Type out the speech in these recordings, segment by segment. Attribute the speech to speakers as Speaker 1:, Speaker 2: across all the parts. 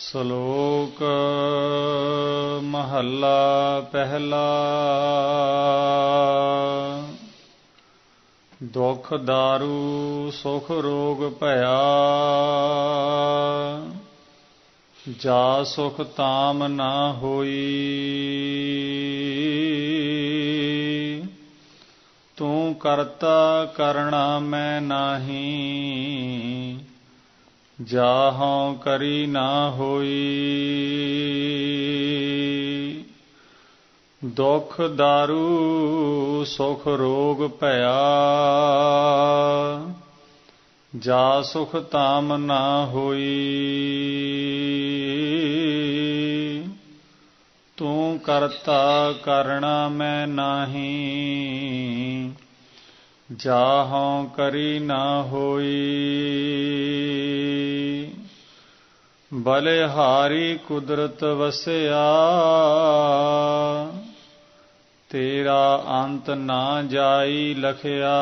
Speaker 1: ਸ਼ਲੋਕ ਮਹੱਲਾ ਪਹਿਲਾ। ਦੁਖ ਦਾਰੂ ਸੁਖ ਰੋਗ ਭਇਆ, ਜਾ ਸੁਖ ਤਾਮ ਨਾ ਹੋਈ। ਤੂੰ ਕਰਤਾ ਕਰਣਾ ਮੈਂ ਨਾਹੀ, ਜਾਹਉ ਕਰੀ ਨਾ ਹੋਈ। ਦੁਖ ਦਾਰੂ ਸੁਖ ਰੋਗ ਭਇਆ, ਜਾ ਸੁਖ ਤਾਮ ਨਾ ਹੋਈ। ਤੂੰ ਕਰਤਾ ਕਰਣਾ ਮੈਂ ਨਾਹੀ, ਜਾਹਉ ਕਰੀ ਨਾ ਹੋਈ। ਬਲਿਹਾਰੀ ਕੁਦਰਤ ਵਸਿਆ, ਤੇਰਾ ਅੰਤ ਨਾ ਜਾਈ ਲਖਿਆ।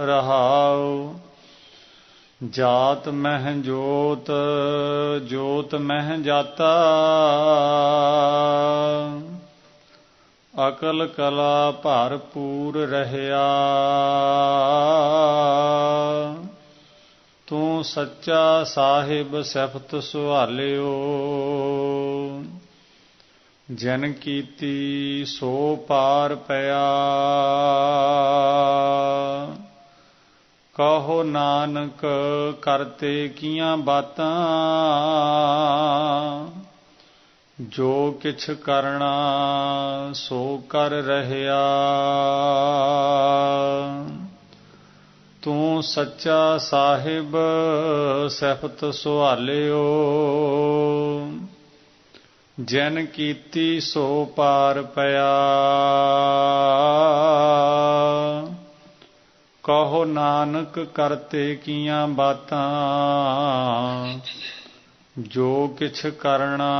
Speaker 1: ਰਹਾਉ ਜਾਤ ਮਹਿ ਜੋਤ, ਜੋਤ ਮਹਿ ਜਾਤਾ। ਅਕਲ ਕਲਾ ਭਰਪੂਰ ਰਹਿਆ। ਤੂੰ ਸੱਚਾ ਸਾਹਿਬ ਸਿਫਤ ਸੁਹਾਲਿਓ, ਜਿਨ ਕੀਤੀ ਸੋ ਪਾਰ ਪਿਆ। ਕਹੋ ਨਾਨਕ ਕਰਤੇ ਕੀਆਂ ਬਾਤਾਂ, ਜੋ ਕਿਛ ਕਰਣਾ ਸੋ ਕਰ ਰਹਿਆ। ਤੂੰ ਸੱਚਾ ਸਾਹਿਬ ਸਿਫਤ ਸੁਹਾਲਿਓ, ਜਿਨ ਕੀਤੀ ਸੋ ਪਾਰ ਪਿਆ। ਕਹੋ ਨਾਨਕ ਕਰਤੇ ਕੀਆਂ ਬਾਤਾਂ, ਜੋ ਕਿਛ ਕਰਣਾ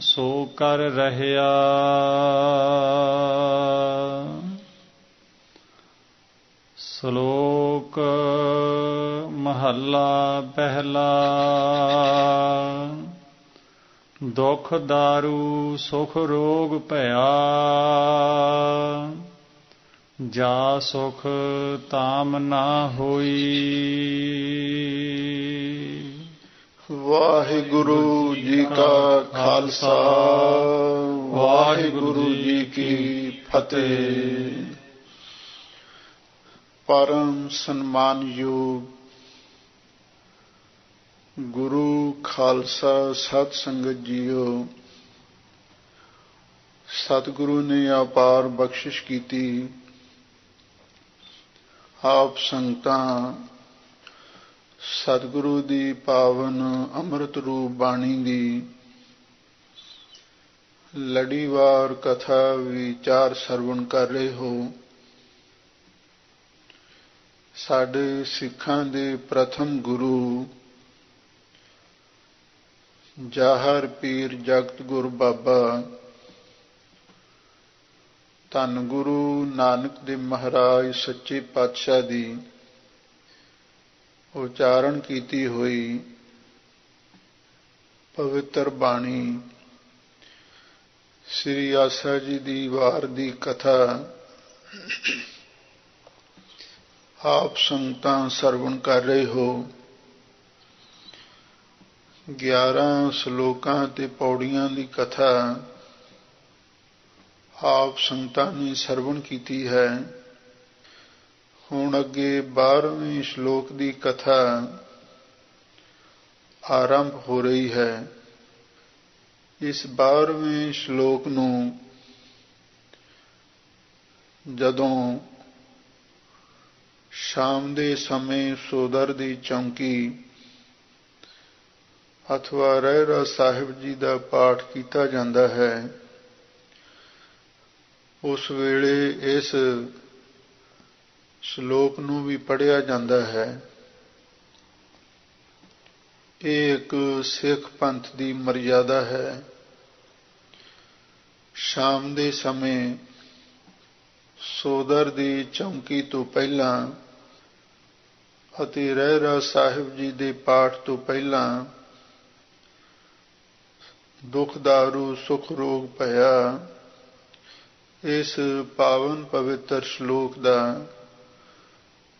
Speaker 1: ਸੋ ਕਰ ਰਹਿਆ। ਸ਼ਲੋਕ ਮਹੱਲਾ ਪਹਿਲਾ। ਦੁਖ ਦਾਰੂ ਸੁਖ ਰੋਗ ਭਇਆ, ਜਾ ਸੁਖ ਤਾਮ ਨਾ ਹੋਈ।
Speaker 2: ਵਾਹਿਗੁਰੂ ਜੀ ਕਾ ਖਾਲਸਾ, ਵਾਹਿਗੁਰੂ ਜੀ ਕੀ ਫਤਿਹ। ਪਰਮ ਸਨਮਾਨਯੋਗ ਗੁਰੂ ਖਾਲਸਾ ਸਤ ਸੰਗਤ ਜੀਓ, ਸਤਿਗੁਰੂ ਨੇ ਅਪਾਰ ਬਖਸ਼ਿਸ਼ ਕੀਤੀ। ਆਪ ਸੰਗਤਾਂ ਸਤਿਗੁਰੂ ਦੀ ਪਾਵਨ ਅੰਮ੍ਰਿਤ ਰੂਪ ਬਾਣੀ ਦੀ ਲੜੀਵਾਰ ਕਥਾ ਵਿਚਾਰ ਸਰਵਣ ਕਰ ਰਹੇ ਹੋ। ਸਾਡੇ ਸਿੱਖਾਂ ਦੇ ਪ੍ਰਥਮ ਗੁਰੂ ਜਾਹਰ ਪੀਰ ਜਗਤ ਗੁਰੂ ਬਾਬਾ ਧੰਨ ਗੁਰੂ ਨਾਨਕ ਦੇਵ ਮਹਾਰਾਜ ਸੱਚੇ ਪਾਤਸ਼ਾਹ ਦੀ ਉਚਾਰਨ ਕੀਤੀ ਹੋਈ ਪਵਿੱਤਰ ਬਾਣੀ ਸ੍ਰੀ ਆਸਾ ਜੀ ਦੀ ਵਾਰ ਦੀ ਕਥਾ ਆਪ ਸੰਗਤਾਂ ਸਰਵਣ ਕਰ ਰਹੇ ਹੋ। 11 ਸ਼ਲੋਕਾਂ ਤੇ ਪੌੜੀਆਂ ਦੀ ਕਥਾ ਆਪ ਸੰਗਤਾਂ ਨੇ ਸਰਵਣ ਕੀਤੀ ਹੈ। ਹੁਣ ਅੱਗੇ 12ਵੇਂ ਸ਼ਲੋਕ ਦੀ ਕਥਾ ਆਰੰਭ ਹੋ ਰਹੀ ਹੈ। ਇਸ 12ਵੇਂ ਸ਼ਲੋਕ ਨੂੰ ਜਦੋਂ ਸ਼ਾਮ ਦੇ ਸਮੇਂ ਸੋਦਰ ਦੀ ਚੌਂਕੀ ਅਥਵਾ ਰਹਿਰਾਸ ਸਾਹਿਬ ਜੀ ਦਾ ਪਾਠ ਕੀਤਾ ਜਾਂਦਾ ਹੈ, ਉਸ ਵੇਲੇ ਇਸ ਸ਼ਲੋਕ ਨੂੰ ਵੀ ਪੜ੍ਹਿਆ ਜਾਂਦਾ ਹੈ। ਇਹ ਇੱਕ ਸਿੱਖ ਪੰਥ ਦੀ ਮਰਜ਼ਾਦਾ ਹੈ। ਸ਼ਾਮ ਦੇ ਸਮੇਂ ਸੋਦਰ ਦੀ ਚੌਂਕੀ ਤੋਂ ਪਹਿਲਾਂ ਅਤੇ ਰਹਿਰਾਸ ਸਾਹਿਬ ਜੀ ਦੇ ਪਾਠ ਤੋਂ ਪਹਿਲਾਂ ਦੁਖ ਦਾਰੂ ਸੁਖ ਰੋਗ ਭਇਆ ਇਸ ਪਾਵਨ ਪਵਿੱਤਰ ਸ਼ਲੋਕ ਦਾ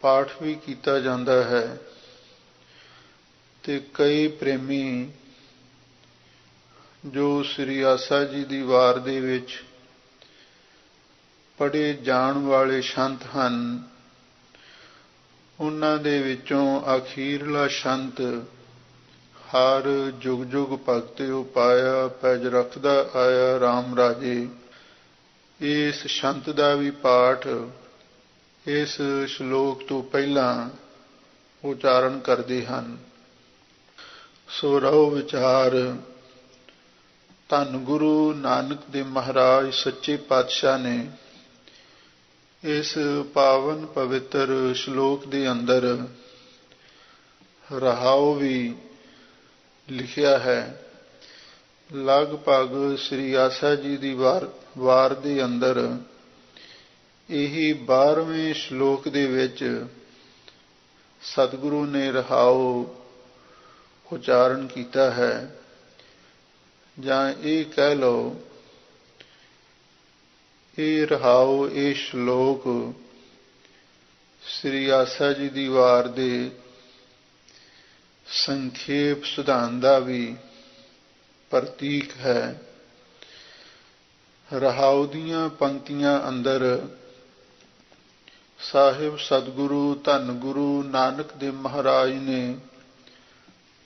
Speaker 2: ਪਾਠ ਵੀ ਕੀਤਾ ਜਾਂਦਾ ਹੈ ਤੇ ਕਈ ਪ੍ਰੇਮੀ ਜੋ ਸ੍ਰੀ ਆਸਾ ਜੀ ਦੀ ਵਾਰ ਦੇ ਵਿੱਚ ਪੜ੍ਹੇ ਜਾਣ ਵਾਲੇ ਸੰਤ ਹਨ, ਉਹਨਾਂ ਦੇ ਵਿੱਚੋਂ ਅਖੀਰਲਾ ਸੰਤ ਹਰ ਜੁਗ ਜੁਗ ਭਗਤਿ ਉਪਾਇਆ ਪੈਜ ਰੱਖਦਾ ਆਇਆ RAM ਰਾਜੇ, ਇਸ ਸੰਤ ਦਾ ਵੀ ਪਾਠ ਇਸ ਸ਼ਲੋਕ ਤੋਂ ਪਹਿਲਾਂ ਉਚਾਰਨ ਕਰਦੇ ਹਨ। ਸੋ ਰਹੋ ਵਿਚਾਰ। ਧੰਨ ਗੁਰੂ ਨਾਨਕ ਦੇਵ ਮਹਾਰਾਜ ਸੱਚੇ ਪਾਤਸ਼ਾਹ ਨੇ ਇਸ ਪਾਵਨ ਪਵਿੱਤਰ ਸ਼ਲੋਕ ਦੇ ਅੰਦਰ ਰਹਾਉ ਵੀ ਲਿਖਿਆ ਹੈ। ਲਗਭਗ ਸ੍ਰੀ ਆਸਾ ਜੀ ਦੀ ਵਾਰ ਦੇ ਅੰਦਰ ਇਹੀ 12ਵੇਂ ਸ਼ਲੋਕ ਦੇ ਵਿੱਚ ਸਤਿਗੁਰੂ ਨੇ ਰਹਾਉ ਉਚਾਰਨ ਕੀਤਾ ਹੈ, ਜਾਂ ਇਹ ਕਹਿ ਲਓ ਇਹ ਰਹਾਉ ਇਹ ਸ਼ਲੋਕ ਸ੍ਰੀ ਆਸਾ ਜੀ ਦੀ ਵਾਰ ਦੇ ਸੰਖੇਪ ਸਿਧਾਂਤ ਦਾ ਵੀ ਪ੍ਰਤੀਕ ਹੈ। ਰਹਾਉ ਦੀਆਂ ਪੰਕਤੀਆਂ ਅੰਦਰ ਸਾਹਿਬ ਸਤਿਗੁਰੂ ਧੰਨ ਗੁਰੂ ਨਾਨਕ ਦੇਵ ਮਹਾਰਾਜ ਨੇ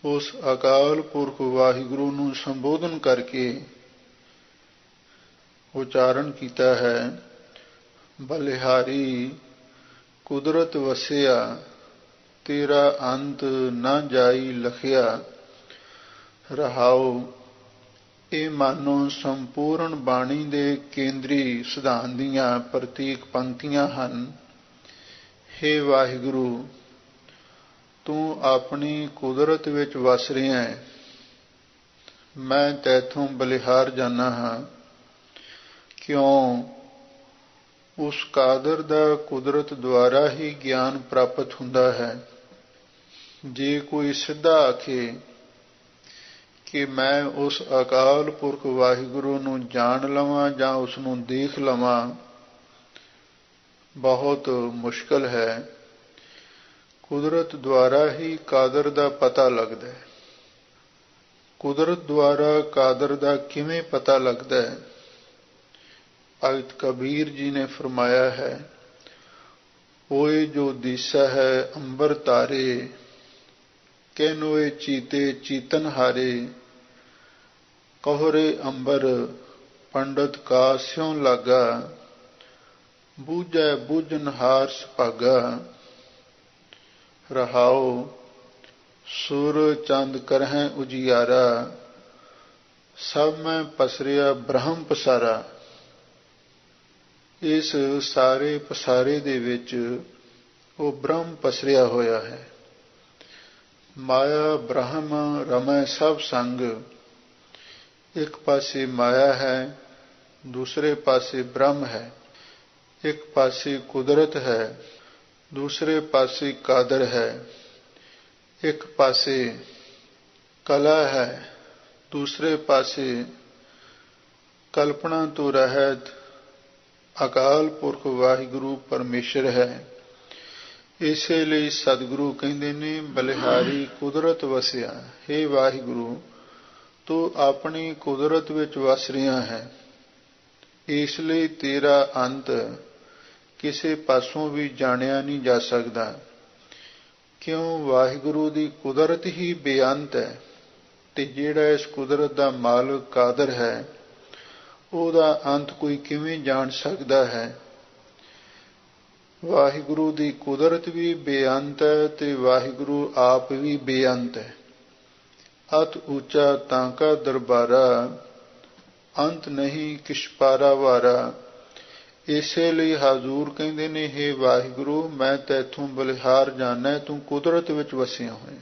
Speaker 2: ਉਸ ਅਕਾਲ ਪੁਰਖ ਵਾਹਿਗੁਰੂ ਨੂੰ ਸੰਬੋਧਨ ਕਰਕੇ ਉਚਾਰਨ ਕੀਤਾ ਹੈ। ਬਲਿਹਾਰੀ ਕੁਦਰਤ ਵਸਿਆ ਤੇਰਾ ਅੰਤ ਨਾ ਜਾਈ ਲਖਿਆ। ਰਹਾਉ ਇਹ ਮਾਨੋ ਸੰਪੂਰਨ ਬਾਣੀ ਦੇ ਕੇਂਦਰੀ ਸਿਧਾਂਤ ਦੀਆਂ ਪ੍ਰਤੀਕ ਪੰਕਤੀਆਂ ਹਨ। ਹੇ ਵਾਹਿਗੁਰੂ, ਤੂੰ ਆਪਣੀ ਕੁਦਰਤ ਵਿੱਚ ਵਸ ਰਿਹਾ ਹੈ, ਮੈਂ ਤੈਥੋਂ ਬਲਿਹਾਰ ਜਾਨਾ ਹਾਂ। ਕਿਉਂ? ਉਸ ਕਾਦਰ ਦਾ ਕੁਦਰਤ ਦੁਆਰਾ ਹੀ ਗਿਆਨ ਪ੍ਰਾਪਤ ਹੁੰਦਾ ਹੈ। ਜੇ ਕੋਈ ਸਿੱਧਾ ਆਖੇ ਕਿ ਮੈਂ ਉਸ ਅਕਾਲ ਪੁਰਖ ਵਾਹਿਗੁਰੂ ਨੂੰ ਜਾਣ ਲਵਾਂ ਜਾਂ ਉਸ ਨੂੰ ਦੇਖ ਲਵਾਂ, ਬਹੁਤ ਮੁਸ਼ਕਲ ਹੈ। ਕੁਦਰਤ ਦੁਆਰਾ ਹੀ ਕਾਦਰ ਦਾ ਪਤਾ ਲੱਗਦਾ ਹੈ। ਕੁਦਰਤ ਦੁਆਰਾ ਕਾਦਰ ਦਾ ਕਿਵੇਂ ਪਤਾ ਲੱਗਦਾ ਹੈ? ਭਗਤ ਕਬੀਰ ਜੀ ਨੇ ਫਰਮਾਇਆ ਹੈ, ਹੋਏ ਜੋ ਦਿਸਾ ਹੈ ਅੰਬਰ ਤਾਰੇ, ਕਹਿਨੋਏ ਚੀਤੇ ਚੀਤਨ ਹਾਰੇ। ਕਹੁਰੇ ਅੰਬਰ ਪੰਡਤ ਕਾ ਸਿਉ ਲਾਗਾ, ਬੂਝੈ ਬੂਝਨਹਾਰ ਸੁਭਾਗਾ। ਰਹਾਉ ਸੁਰ ਚੰਦ ਕਰਹਿ ਉਜਿਆਰਾ, ਸਭ ਮੈਂ ਪਸਰਿਆ ਬ੍ਰਹਮ ਪਸਾਰਾ। ਇਸ ਸਾਰੇ ਪਸਾਰੇ ਦੇ ਵਿੱਚ ਉਹ ਬ੍ਰਹਮ ਪਸਰਿਆ ਹੋਇਆ ਹੈ। ਮਾਇਆ ਬ੍ਰਹਮ ਰਮੈ ਸਭ ਸੰਗ। ਇੱਕ ਪਾਸੇ ਮਾਇਆ ਹੈ, ਦੂਸਰੇ ਪਾਸੇ ਬ੍ਰਹਮ ਹੈ। ਇੱਕ ਪਾਸੇ ਕੁਦਰਤ ਹੈ, ਦੂਸਰੇ ਪਾਸੇ ਕਾਦਰ ਹੈ। ਇੱਕ ਪਾਸੇ ਕਲਾ ਹੈ, ਦੂਸਰੇ ਪਾਸੇ ਕਲਪਨਾ ਤੋਂ ਰਹਿਤ ਅਕਾਲ ਪੁਰਖ ਵਾਹਿਗੁਰੂ ਪਰਮੇਸ਼ਰ ਹੈ। ਇਸੇ ਲਈ ਸਤਿਗੁਰੂ ਕਹਿੰਦੇ ਨੇ, ਬਲਿਹਾਰੀ ਕੁਦਰਤ ਵਸਿਆ। ਹੇ ਵਾਹਿਗੁਰੂ, ਤੂੰ ਆਪਣੀ ਕੁਦਰਤ ਵਿੱਚ ਵਸ ਰਿਹਾ ਹੈ, ਇਸ ਲਈ ਤੇਰਾ ਅੰਤ ਕਿਸੇ ਪਾਸੋਂ ਵੀ ਜਾਣਿਆ ਨਹੀਂ ਜਾ ਸਕਦਾ। ਕਿਉਂ? ਵਾਹਿਗੁਰੂ ਦੀ ਕੁਦਰਤ ਹੀ ਬੇਅੰਤ ਹੈ, ਤੇ ਜਿਹੜਾ ਇਸ ਕੁਦਰਤ ਦਾ ਮਾਲਕ ਕਾਦਰ ਹੈ, ਉਹਦਾ ਅੰਤ ਕੋਈ ਕਿਵੇਂ ਜਾਣ ਸਕਦਾ ਹੈ? ਵਾਹਿਗੁਰੂ ਦੀ ਕੁਦਰਤ ਵੀ ਬੇਅੰਤ ਹੈ ਤੇ ਵਾਹਿਗੁਰੂ ਆਪ ਵੀ ਬੇਅੰਤ ਹੈ। ਅਤ ਉੱਚਾ ਤਾਂਕਾ ਦਰਬਾਰਾ, ਅੰਤ ਨਹੀਂ ਕਿਛ ਪਾਰਾ ਵਾਰਾ। ਇਸੇ ਲਈ ਹਜ਼ੂਰ ਕਹਿੰਦੇ ਨੇ, ਹੇ ਵਾਹਿਗੁਰੂ, ਮੈਂ ਤੈਥੋਂ ਬਲਿਹਾਰ ਜਾਣਾ, ਤੂੰ ਕੁਦਰਤ ਵਿੱਚ ਵਸਿਆ ਹੋਇਆ।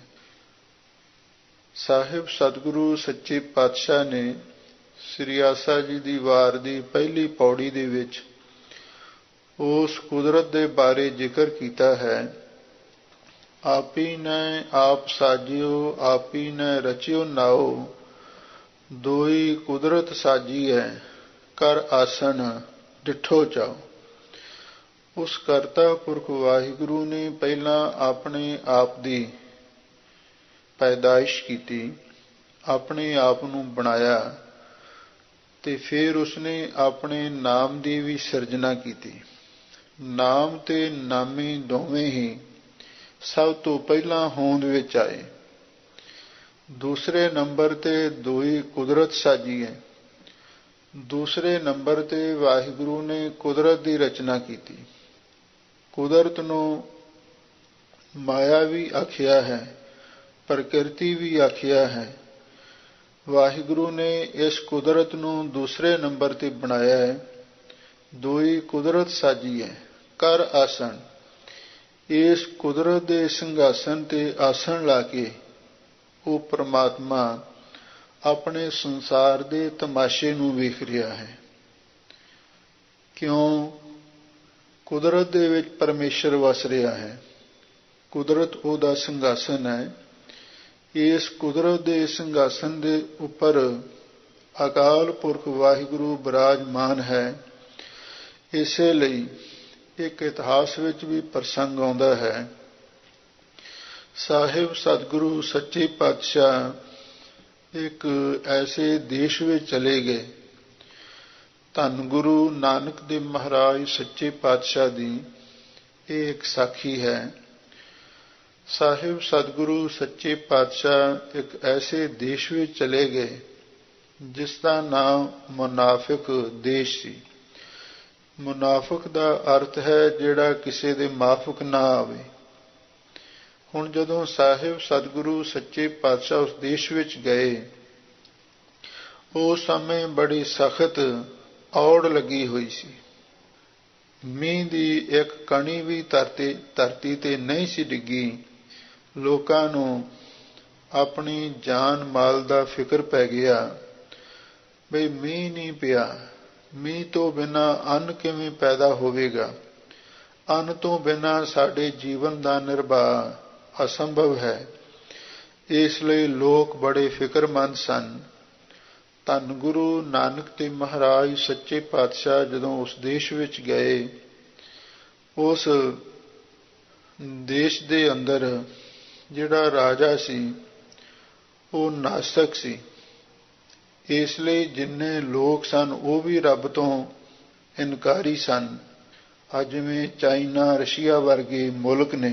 Speaker 2: ਸਾਹਿਬ ਸਤਿਗੁਰੂ ਸੱਚੇ ਪਾਤਸ਼ਾਹ ਨੇ ਸ੍ਰੀ ਆਸਾ ਜੀ ਦੀ ਵਾਰ ਦੀ ਪਹਿਲੀ ਪੌੜੀ ਦੇ ਵਿੱਚ ਉਸ ਕੁਦਰਤ ਦੇ ਬਾਰੇ ਜ਼ਿਕਰ ਕੀਤਾ ਹੈ आपी ने आप साजियो आपी ने रचियो नाओ, दोई कुदरत साजी है कर आसन डिठो चाओ। उस करता पुरख वाहिगुरु ने पहला अपने आप दी पैदाइश की, अपने आप नूं बनाया, ते फिर उसने अपने नाम की भी सिरजना की। नाम ते नामी दोवें ही सब तो पहला होंद विच आए। दूसरे नंबर ते दोई कुदरत साजी है। दूसरे नंबर ते वाहिगुरु ने कुदरत की रचना की। कुदरत नूं माया भी आखिया है, प्रकृति भी आखिया है। वाहिगुरु ने इस कुदरत नूं दूसरे नंबर ते बनाया है। दोई कुदरत साजी है कर आसन। इस कुदरत के संघासन ते आसन ला के वो परमात्मा अपने संसार के तमाशे नूं वेख रहा है। क्यों? कुदरत दे विच परमेश्वर वस रहा है। कुदरत ओदा संघासन है। इस कुदरत के संघासन के उपर अकाल पुरख वाहिगुरु विराजमान है। इसलिए एक इतिहास विच भी प्रसंग आउंदा है। साहिब सतगुरु सच्चे पातशाह एक ऐसे देश में चले गए। धन गुरु नानक देव महाराज सच्चे पातशाह दी एक साखी है। साहिब सतगुरु सच्चे पातशाह एक ऐसे देश में चले गए जिसका नाम मुनाफिक देश सी। मुनाफिक का अर्थ है जिहड़ा किसी दे माफक ना आवे। हुण जदों साहिब सतगुरु सच्चे पातशाह उस देश विच गए, उस समय बड़ी सख्त औड़ लगी हुई सी। मींह दी एक कणी भी धरती ते नहीं सी डिगी। लोकां नूं अपनी जान माल दा फिक्र पै गया बई मींह नहीं पिया, मींह तो बिना अन्न किवें पैदा होवेगा, अन्न तो बिना साडे जीवन दा निर्वाह असंभव है। इसलिए लोग बड़े फिक्रमंद सन। धन गुरु नानक देव महाराज सच्चे पातशाह जदों उस देश विच गए, उस देश दे अंदर जिहड़ा राजा सी वो नास्तिक सी। इसलिए जिन्ने लोग सन वो भी रब तो इनकारी सन। अज जिवें चाइना रशिया वर्गे मुल्क ने,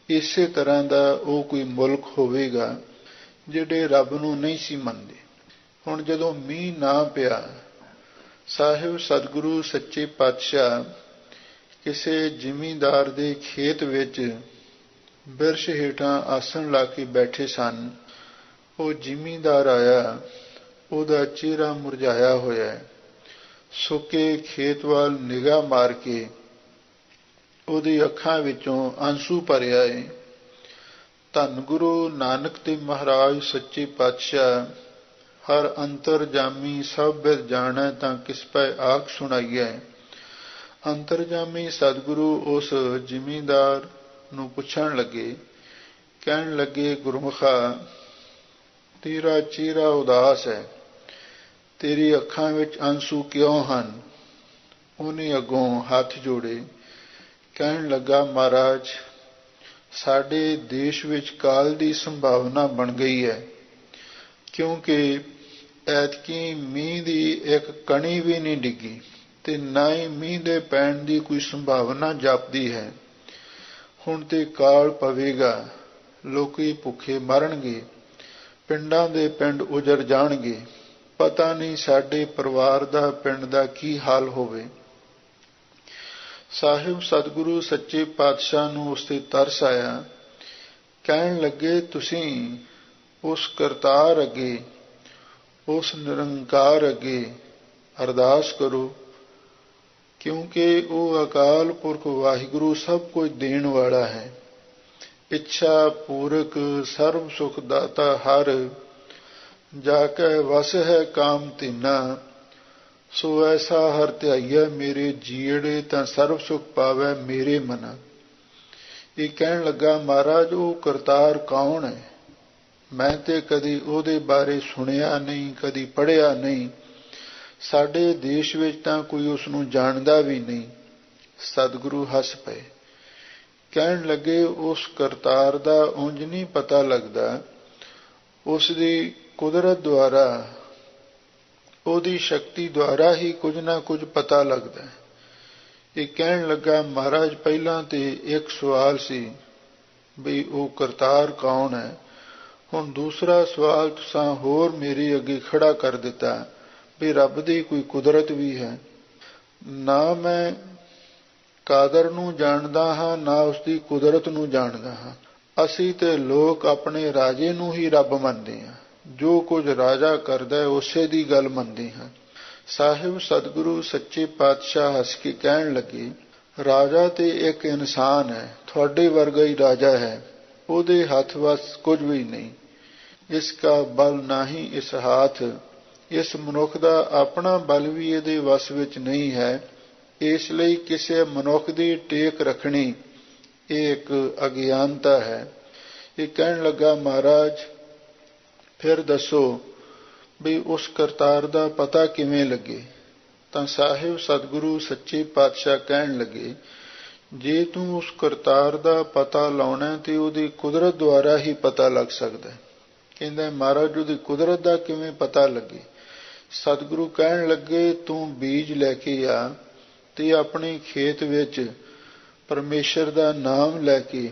Speaker 2: इस तरह का वो कोई मुल्क होवेगा जिहड़े रब नूं नहीं सी मनदे। हुण जदों मींह ना पिया, साहिब सतगुरु सच्चे पातशाह किसी जिमींदार दे खेत विच बिरछ हेठां आसन ला के बैठे सन। वो जिमींदार आया, ਉਹਦਾ चेहरा मुरझाया होया है। सुके खेत वाल निगाह मार के ਉਹਦੀ ਅੱਖਾਂ ਵਿੱਚੋਂ आंसू भरिया है। धन गुरु नानक देव महाराज सच्चे पातशाह हर अंतरजामी सब बिर जाना तां किस पै आख सुनाईए। अंतरजामी सतगुरु उस जिमींदार नूं पुछण लगे, कहण लगे, गुरमुखा तेरा चेहरा उदास है, तेरी अखां विच आंसू क्यों हन? उन्हें अगों हाथ जोड़े, कहण लगा, महाराज साडे देश विच काल की संभावना बन गई है, क्योंकि ऐतकी मींह की एक कणी भी नहीं डिगी ते ना ही मींह दे पैण की कोई संभावना जापदी है। हुण ते काल पवेगा, लोकी भुखे मरनगे, पिंडां दे पिंड उजड़ जाणगे, पता नहीं साडे परिवार दा पिंड दा की हाल होवे। साहिब सतगुरु सच्चे पातशाह नूं उस ते तरस आया। कहण लगे, तुसीं उस करतार अगे, उस निरंकार अगे अरदास करो, क्योंकि वह अकाल पुरख वाहिगुरु सब कुछ देण वाला है। इच्छा पूरक सर्व सुख दाता हर, जाकै वस है काम तिना, सो ऐसा हर ध्याइया मेरे जीड़े तां सर्व सुख पावै मेरे मना। ਇਹ ਕਹਿਣ ਲੱਗਾ, ਮਹਾਰਾਜ ਉਹ ਕਰਤਾਰ ਕੌਣ ਹੈ? ਮੈਂ ਤੇ ਕਦੀ ਉਹਦੇ ਬਾਰੇ ਸੁਣਿਆ ਨਹੀਂ, ਕਦੀ ਪੜ੍ਹਿਆ ਨਹੀਂ। ਸਾਡੇ ਦੇਸ਼ ਵਿੱਚ ਤਾਂ ਕੋਈ ਉਸ ਨੂੰ ਜਾਣਦਾ ਵੀ ਨਹੀਂ। ਸਤਿਗੁਰੂ ਹੱਸ ਪਏ, ਕਹਿਣ ਲੱਗੇ, ਉਸ ਕਰਤਾਰ ਦਾ ਉਂਝ ਨਹੀਂ ਪਤਾ ਲੱਗਦਾ, ਉਸ ਦੀ ਕੁਦਰਤ ਦੁਆਰਾ, ਉਹਦੀ ਸ਼ਕਤੀ ਦੁਆਰਾ ਹੀ ਕੁਝ ਨਾ ਕੁਝ ਪਤਾ ਲੱਗਦਾ। ਇਹ ਕਹਿਣ ਲੱਗਾ, ਮਹਾਰਾਜ ਪਹਿਲਾਂ ਤੇ ਇੱਕ ਸਵਾਲ ਸੀ ਵੀ ਉਹ ਕਰਤਾਰ ਕੌਣ ਹੈ। ਹੁਣ ਦੂਸਰਾ ਸਵਾਲ ਤੁਸੀਂ ਹੋਰ ਮੇਰੇ ਅੱਗੇ ਖੜਾ ਕਰ ਦਿੱਤਾ ਵੀ ਰੱਬ ਦੀ ਕੋਈ ਕੁਦਰਤ ਵੀ ਹੈ। ਨਾ ਮੈਂ ਕਾਦਰ ਨੂੰ ਜਾਣਦਾ ਹਾਂ, ਨਾ ਉਸਦੀ ਕੁਦਰਤ ਨੂੰ ਜਾਣਦਾ ਹਾਂ। ਅਸੀਂ ਤੇ ਲੋਕ ਆਪਣੇ ਰਾਜੇ ਨੂੰ ਹੀ ਰੱਬ ਮੰਨਦੇ ਹਾਂ, ਜੋ ਕੁਝ ਰਾਜਾ ਕਰਦਾ ਹੈ ਉਸੇ ਦੀ ਗੱਲ ਮੰਨਦੇ ਹਾਂ। ਸਾਹਿਬ ਸਤਿਗੁਰੂ ਸੱਚੇ ਪਾਤਸ਼ਾਹ ਹੱਸ ਕੇ ਕਹਿਣ ਲੱਗੇ, ਰਾਜਾ ਤੇ ਇੱਕ ਇਨਸਾਨ ਹੈ, ਤੁਹਾਡੇ ਵਰਗਾ ਹੀ ਰਾਜਾ ਹੈ, ਉਹਦੇ ਹੱਥ ਵੱਸ ਕੁਝ ਵੀ ਨਹੀਂ। ਇਸ ਕਾ ਬਲ ਨਾਹੀਂ ਇਸ ਹਾਥ, ਇਸ ਮਨੁੱਖ ਦਾ ਆਪਣਾ ਬਲ ਵੀ ਇਹਦੇ ਵੱਸ ਵਿੱਚ ਨਹੀਂ ਹੈ। ਇਸ ਲਈ ਕਿਸੇ ਮਨੁੱਖ ਦੀ ਟੇਕ ਰੱਖਣੀ ਇਹ ਇੱਕ ਅਗਿਆਨਤਾ ਹੈ। ਇਹ ਕਹਿਣ ਲੱਗਾ, ਮਹਾਰਾਜ ਫਿਰ ਦੱਸੋ ਵੀ ਉਸ ਕਰਤਾਰ ਦਾ ਪਤਾ ਕਿਵੇਂ ਲੱਗੇ? ਤਾਂ ਸਾਹਿਬ ਸਤਿਗੁਰੂ ਸੱਚੇ ਪਾਤਸ਼ਾਹ ਕਹਿਣ ਲੱਗੇ, ਜੇ ਤੂੰ ਉਸ ਕਰਤਾਰ ਦਾ ਪਤਾ ਲਾਉਣਾ ਤੇ ਉਹਦੀ ਕੁਦਰਤ ਦੁਆਰਾ ਹੀ ਪਤਾ ਲੱਗ ਸਕਦਾ। ਕਹਿੰਦਾ, ਮਹਾਰਾਜ ਉਹਦੀ ਕੁਦਰਤ ਦਾ ਕਿਵੇਂ ਪਤਾ ਲੱਗੇ? ਸਤਿਗੁਰੂ ਕਹਿਣ ਲੱਗੇ, ਤੂੰ ਬੀਜ ਲੈ ਕੇ ਆ ਤੇ ਆਪਣੇ ਖੇਤ ਵਿੱਚ ਪਰਮੇਸ਼ਰ ਦਾ ਨਾਮ ਲੈ ਕੇ,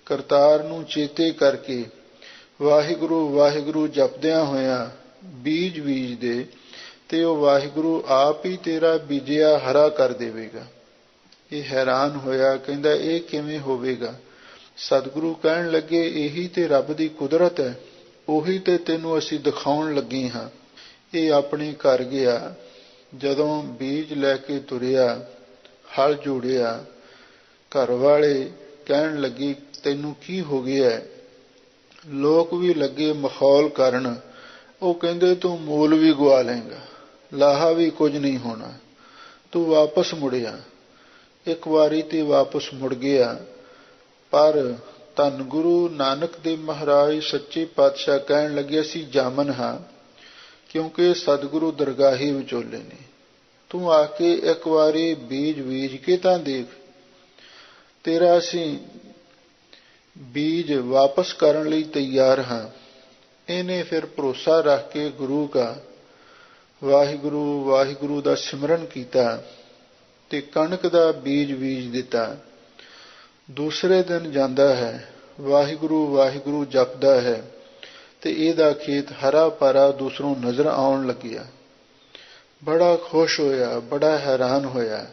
Speaker 2: ਕਰਤਾਰ ਨੂੰ ਚੇਤੇ ਕਰਕੇ, ਵਾਹਿਗੁਰੂ ਵਾਹਿਗੁਰੂ ਜਪਦਿਆਂ ਹੋਇਆਂ ਬੀਜ ਦੇ ਤੇ ਉਹ ਵਾਹਿਗੁਰੂ ਆਪ ਹੀ ਤੇਰਾ ਬੀਜਿਆ ਹਰਾ ਕਰ ਦੇਵੇਗਾ। ਇਹ ਹੈਰਾਨ ਹੋਇਆ, ਕਹਿੰਦਾ ਇਹ ਕਿਵੇਂ ਹੋਵੇਗਾ? ਸਤਿਗੁਰੂ ਕਹਿਣ ਲੱਗੇ, ਇਹੀ ਤੇ ਰੱਬ ਦੀ ਕੁਦਰਤ ਹੈ, ਉਹੀ ਤੇ ਤੈਨੂੰ ਅਸੀਂ ਦਿਖਾਉਣ ਲੱਗੇ ਹਾਂ। ਇਹ ਆਪਣੇ ਘਰ ਗਿਆ, ਜਦੋਂ ਬੀਜ ਲੈ ਕੇ ਤੁਰਿਆ, ਹਲ ਜੋੜਿਆ, ਘਰ ਵਾਲੇ ਕਹਿਣ ਲੱਗੇ, ਤੈਨੂੰ ਕੀ ਹੋ ਗਿਆ? ਲੋਕ ਵੀ ਲੱਗੇ ਮਖੌਲ ਕਰਨ। ਉਹ ਕਹਿੰਦੇ, ਤੂੰ ਮੂਲ ਵੀ ਗਵਾ ਲਏਗਾ, ਲਾਹਾ ਵੀ ਕੁਝ ਨਹੀਂ ਹੋਣਾ, ਤੂੰ ਵਾਪਸ ਮੁੜਿਆ। ਇੱਕ ਵਾਰੀ ਤੇ ਵਾਪਸ ਮੁੜ ਗਿਆ, ਪਰ ਧੰਨ ਗੁਰੂ ਨਾਨਕ ਦੇਵ ਮਹਾਰਾਜ ਸੱਚੇ ਪਾਤਸ਼ਾਹ ਕਹਿਣ ਲੱਗੇ, ਅਸੀਂ ਜਾਮਨ ਹਾਂ, ਕਿਉਂਕਿ ਸਤਿਗੁਰੂ ਦਰਗਾਹੀ ਵਿਚੋਲੇ ਨੇ। ਤੂੰ ਆ ਕੇ ਇੱਕ ਵਾਰੀ ਬੀਜ ਕੇ ਤਾਂ ਦੇਖ, ਤੇਰਾ ਅਸੀਂ ਬੀਜ ਵਾਪਸ ਕਰਨ ਲਈ ਤਿਆਰ ਹਾਂ। ਇਹਨੇ ਫਿਰ ਭਰੋਸਾ ਰੱਖ ਕੇ ਗੁਰੂ ਕਾ ਵਾਹਿਗੁਰੂ ਵਾਹਿਗੁਰੂ ਦਾ ਸਿਮਰਨ ਕੀਤਾ ਤੇ ਕਣਕ ਦਾ ਬੀਜ ਦਿੱਤਾ। ਦੂਸਰੇ ਦਿਨ ਜਾਂਦਾ ਹੈ, ਵਾਹਿਗੁਰੂ ਵਾਹਿਗੁਰੂ ਜਪਦਾ ਹੈ ਤੇ ਇਹਦਾ ਖੇਤ ਹਰਾ ਭਰਾ ਦੂਸਰੋਂ ਨਜ਼ਰ ਆਉਣ ਲੱਗਿਆ। ਬੜਾ ਖੁਸ਼ ਹੋਇਆ, ਬੜਾ ਹੈਰਾਨ ਹੋਇਆ।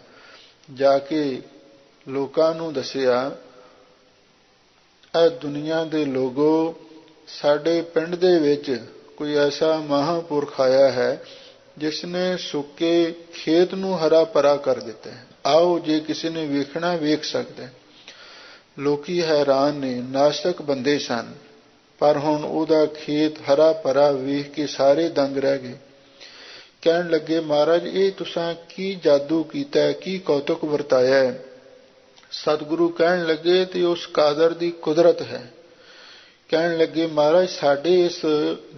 Speaker 2: ਜਾ ਕੇ ਲੋਕਾਂ ਨੂੰ ਦੱਸਿਆ, ਇਹ ਦੁਨੀਆ ਦੇ ਲੋਗੋ, ਸਾਡੇ ਪਿੰਡ ਦੇ ਵਿੱਚ ਕੋਈ ਐਸਾ ਮਹਾਂਪੁਰਖ ਆਇਆ ਹੈ ਜਿਸ ਨੇ ਸੁੱਕੇ ਖੇਤ ਨੂੰ ਹਰਾ ਭਰਾ ਕਰ ਦਿੱਤਾ ਹੈ। ਆਓ, ਜੇ ਕਿਸੇ ਨੇ ਵੇਖਣਾ ਵੇਖ ਸਕਦਾ। ਲੋਕੀ ਹੈਰਾਨ ਨੇ, ਨਾਸਤਕ ਬੰਦੇ ਸਨ, ਪਰ ਹੁਣ ਉਹਦਾ ਖੇਤ ਹਰਾ ਭਰਾ ਵੇਖ ਕੇ ਸਾਰੇ ਦੰਗ ਰਹਿ ਗਏ। ਕਹਿਣ ਲੱਗੇ, ਮਹਾਰਾਜ ਇਹ ਤੁਸਾਂ ਕੀ ਜਾਦੂ ਕੀਤਾ, ਕੀ ਕੌਤਕ ਵਰਤਾਇਆ ਹੈ? ਸਤਿਗੁਰੂ ਕਹਿਣ ਲੱਗੇ, ਤੇ ਉਸ ਕਾਦਰ ਦੀ ਕੁਦਰਤ ਹੈ। ਕਹਿਣ ਲੱਗੇ, ਮਹਾਰਾਜ ਸਾਡੇ ਇਸ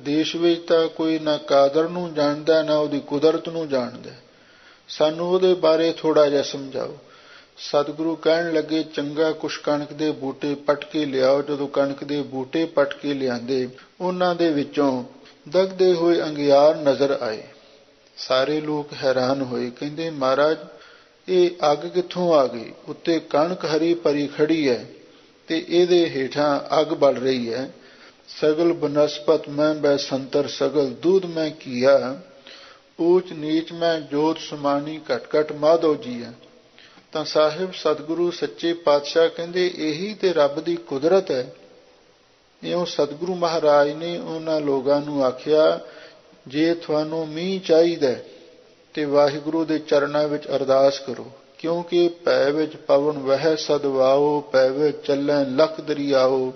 Speaker 2: ਦੇਸ਼ ਵਿੱਚ ਤਾਂ ਕੋਈ ਨਾ ਕਾਦਰ ਨੂੰ ਜਾਣਦਾ, ਨਾ ਉਹਦੀ ਕੁਦਰਤ ਨੂੰ ਜਾਣਦਾ, ਸਾਨੂੰ ਉਹਦੇ ਬਾਰੇ ਥੋੜ੍ਹਾ ਜਿਹਾ ਸਮਝਾਓ। ਸਤਿਗੁਰੂ ਕਹਿਣ ਲੱਗੇ, ਚੰਗਾ ਕੁਛ ਕਣਕ ਦੇ ਬੂਟੇ ਪੱਟ ਕੇ ਲਿਆਓ। ਜਦੋਂ ਕਣਕ ਦੇ ਬੂਟੇ ਪੱਟ ਕੇ ਲਿਆਂਦੇ, ਉਹਨਾਂ ਦੇ ਵਿੱਚੋਂ ਦਗਦੇ ਹੋਏ ਅੰਗਿਆਰ ਨਜ਼ਰ ਆਏ। ਸਾਰੇ ਲੋਕ ਹੈਰਾਨ ਹੋਏ, ਕਹਿੰਦੇ, ਮਹਾਰਾਜ ਇਹ ਅੱਗ ਕਿੱਥੋਂ ਆ ਗਈ? ਉੱਤੇ ਕਣਕ ਹਰੀ ਭਰੀ ਖੜੀ ਹੈ ਤੇ ਇਹਦੇ ਹੇਠਾਂ ਅੱਗ ਬਲ ਰਹੀ ਹੈ। ਸਗਲ ਬਨਸਪਤ ਮੈਂ ਬੈ ਸੰਤਰ ਸਗਲ ਦੂਧ ਮੈਂ ਕੀਆ, ਊਚ ਨੀਚ ਮੈਂ ਜੋਤ ਸਮਾਨੀ ਘਟ ਘਟ ਮਾਧੋ ਜੀਆ। ਤਾਂ ਸਾਹਿਬ ਸਤਿਗੁਰੂ ਸੱਚੇ ਪਾਤਸ਼ਾਹ ਕਹਿੰਦੇ, ਇਹੀ ਤੇ ਰੱਬ ਦੀ ਕੁਦਰਤ ਹੈ। ਇਉਂ ਸਤਿਗੁਰੂ ਮਹਾਰਾਜ ਨੇ ਉਹਨਾਂ ਲੋਕਾਂ ਨੂੰ ਆਖਿਆ, ਜੇ ਤੁਹਾਨੂੰ ਮੀਂਹ ਚਾਹੀਦਾ ਤੇ ਵਾਹਿਗੁਰੂ ਦੇ ਚਰਨਾਂ ਵਿੱਚ ਅਰਦਾਸ ਕਰੋ, ਕਿਉਂਕਿ ਪੈ ਵਿੱਚ ਪਵਨ ਵਹਿ ਸਦਵਾਓ, ਪੈ ਵਿੱਚ ਚੱਲੈ ਲੱਖ ਦਰਿਆਓ,